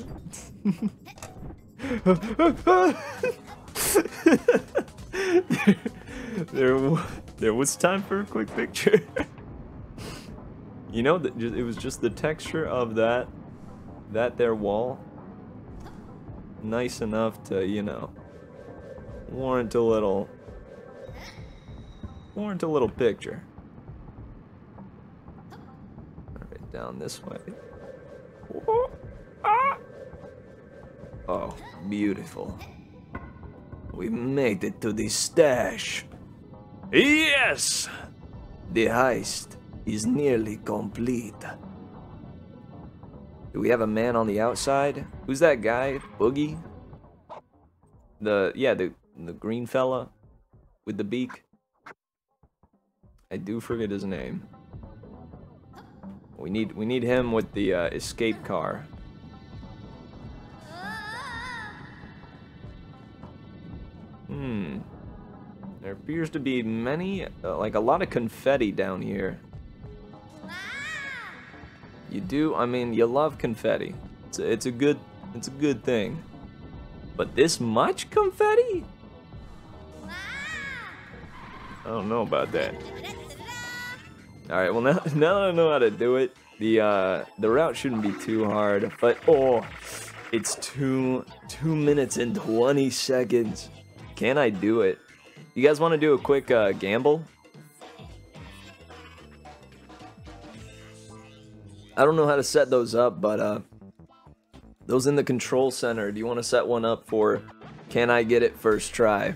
there was time for a quick picture. You know, it was just the texture of that there wall. Nice enough to, you know, warrant a little picture. Alright, down this way. Oh, beautiful. We made it to the stash. Yes! The heist is nearly complete. Do we have a man on the outside? Who's that guy? Boogie? The green fella with the beak. I do forget his name. We need him with the escape car. There appears to be many, like a lot of confetti down here. You do? I mean, you love confetti. It's a good thing. But this much confetti? I don't know about that. All right. Well, now that I know how to do it, the route shouldn't be too hard. But oh, it's 2 minutes and 20 seconds. Can I do it? You guys want to do a quick gamble? I don't know how to set those up, but those in the control center, do you want to set one up for can I get it first try?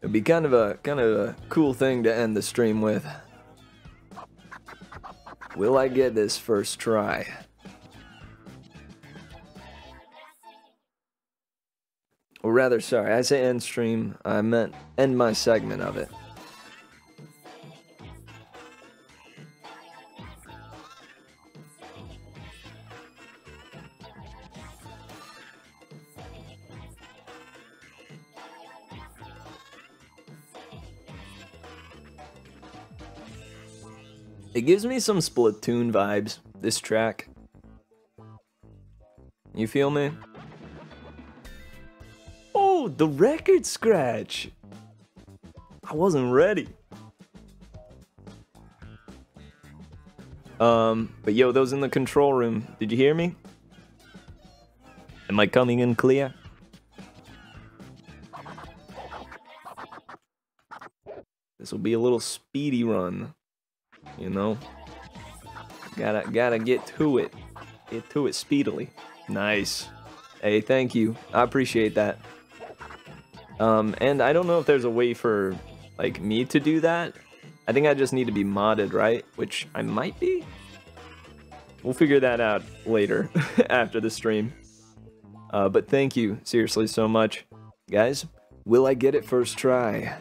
It'd be kind of a cool thing to end the stream with. Will I get this first try? Or rather, sorry, I say end stream, I meant end my segment of it. It gives me some Splatoon vibes, this track. You feel me? Oh, the record scratch! I wasn't ready. But yo, those in the control room, did you hear me? Am I coming in clear? This will be a little speedy run. You know, gotta get to it speedily. Nice. Hey, thank you. I appreciate that. And I don't know if there's a way for like me to do that. I think I just need to be modded, right? Which I might be. We'll figure that out later after the stream. But thank you seriously so much, guys. Will I get it first try?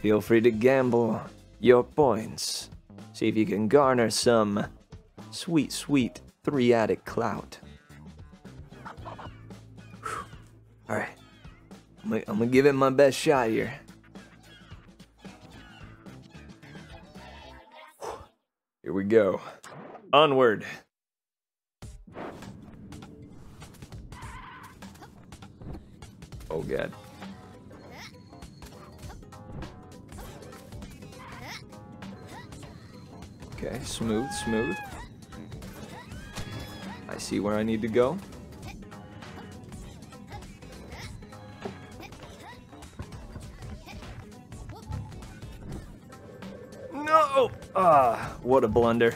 Feel free to gamble your points. See if you can garner some sweet, sweet 3-addict clout. Alright. I'm gonna give it my best shot here. Here we go. Onward. Oh god. Okay, smooth, smooth. I see where I need to go. No! Ah, what a blunder.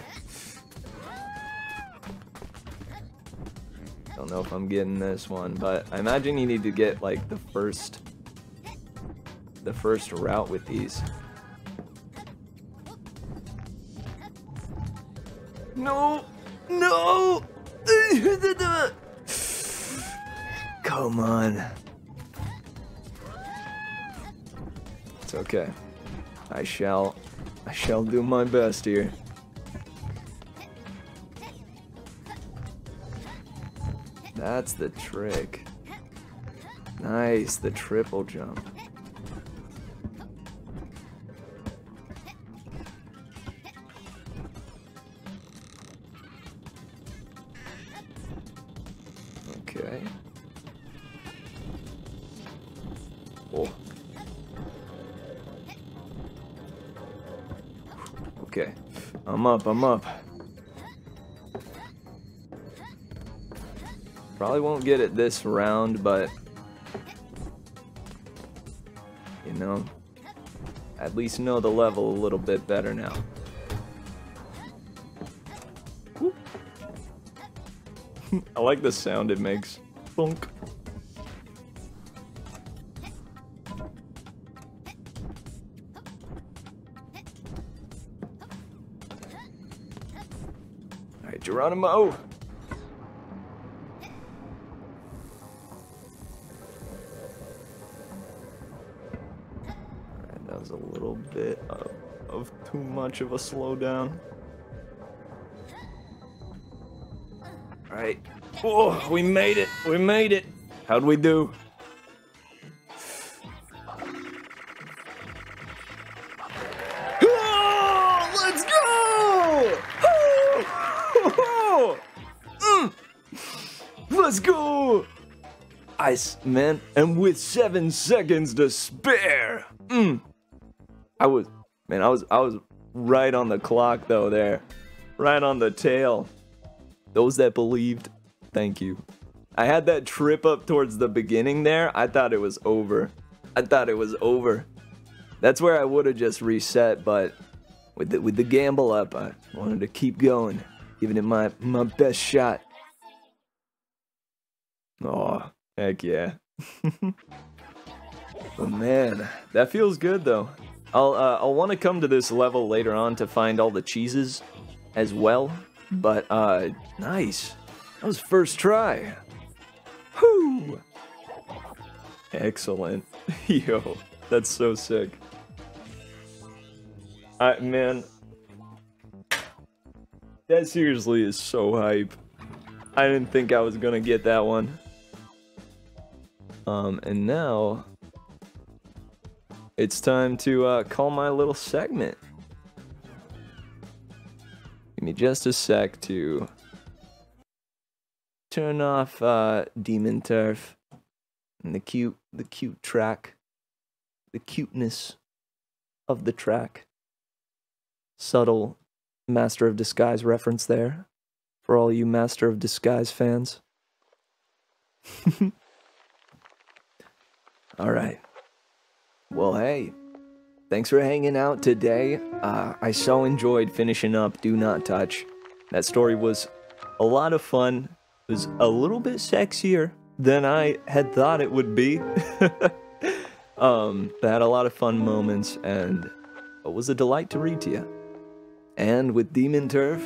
Don't know if I'm getting this one, but I imagine you need to get like the first route with these. No! No! Come on. It's okay. I shall do my best here. That's the trick. Nice, the triple jump. Okay. Oh. Okay. I'm up. Probably won't get it this round, but you know, at least know the level a little bit better now. I like the sound it makes. Bonk. Alright, Geronimo! Alright, that was a little bit of too much of a slowdown. Alright. Oh, we made it! We made it! How'd we do? Oh, let's go! Oh, let's go! Ice, man. And with 7 seconds to spare. I was right on the clock though there. Right on the tail. Those that believed, thank you. I had that trip up towards the beginning there. I thought it was over. That's where I would have just reset, but with the gamble up, I wanted to keep going, giving it my best shot. Oh, heck yeah. But man, that feels good though. I'll want to come to this level later on to find all the cheeses as well. But nice. That was first try. Whoo! Excellent. Yo, that's so sick. Man, that seriously is so hype. I didn't think I was gonna get that one. And now it's time to call my little segment. Give me just a sec to turn off Demon Turf and the cute track, the cuteness of the track. Subtle Master of Disguise reference there for all you Master of Disguise fans. All right. Well, hey, thanks for hanging out today. I so enjoyed finishing up Do Not Touch. That story was a lot of fun. It was a little bit sexier than I had thought it would be. It had a lot of fun moments, and it was a delight to read to you. And with Demon Turf,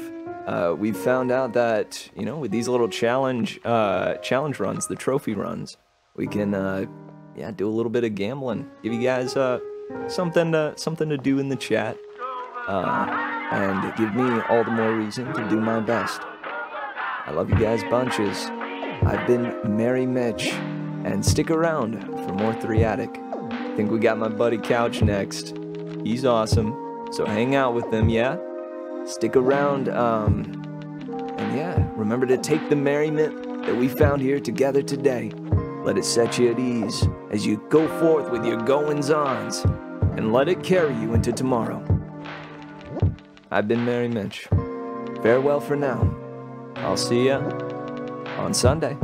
we found out that, you know, with these little challenge runs, the trophy runs, we can, do a little bit of gambling. Give you guys something to do in the chat, and give me all the more reason to do my best. I love you guys bunches. I've been Merry Mitch, and stick around for more 3-Attic. I think we got my buddy Couch next. He's awesome, so hang out with him, yeah? Stick around, and yeah, remember to take the merriment that we found here together today. Let it set you at ease as you go forth with your goings-ons, and let it carry you into tomorrow. I've been Merry Mitch. Farewell for now. I'll see ya on Sunday.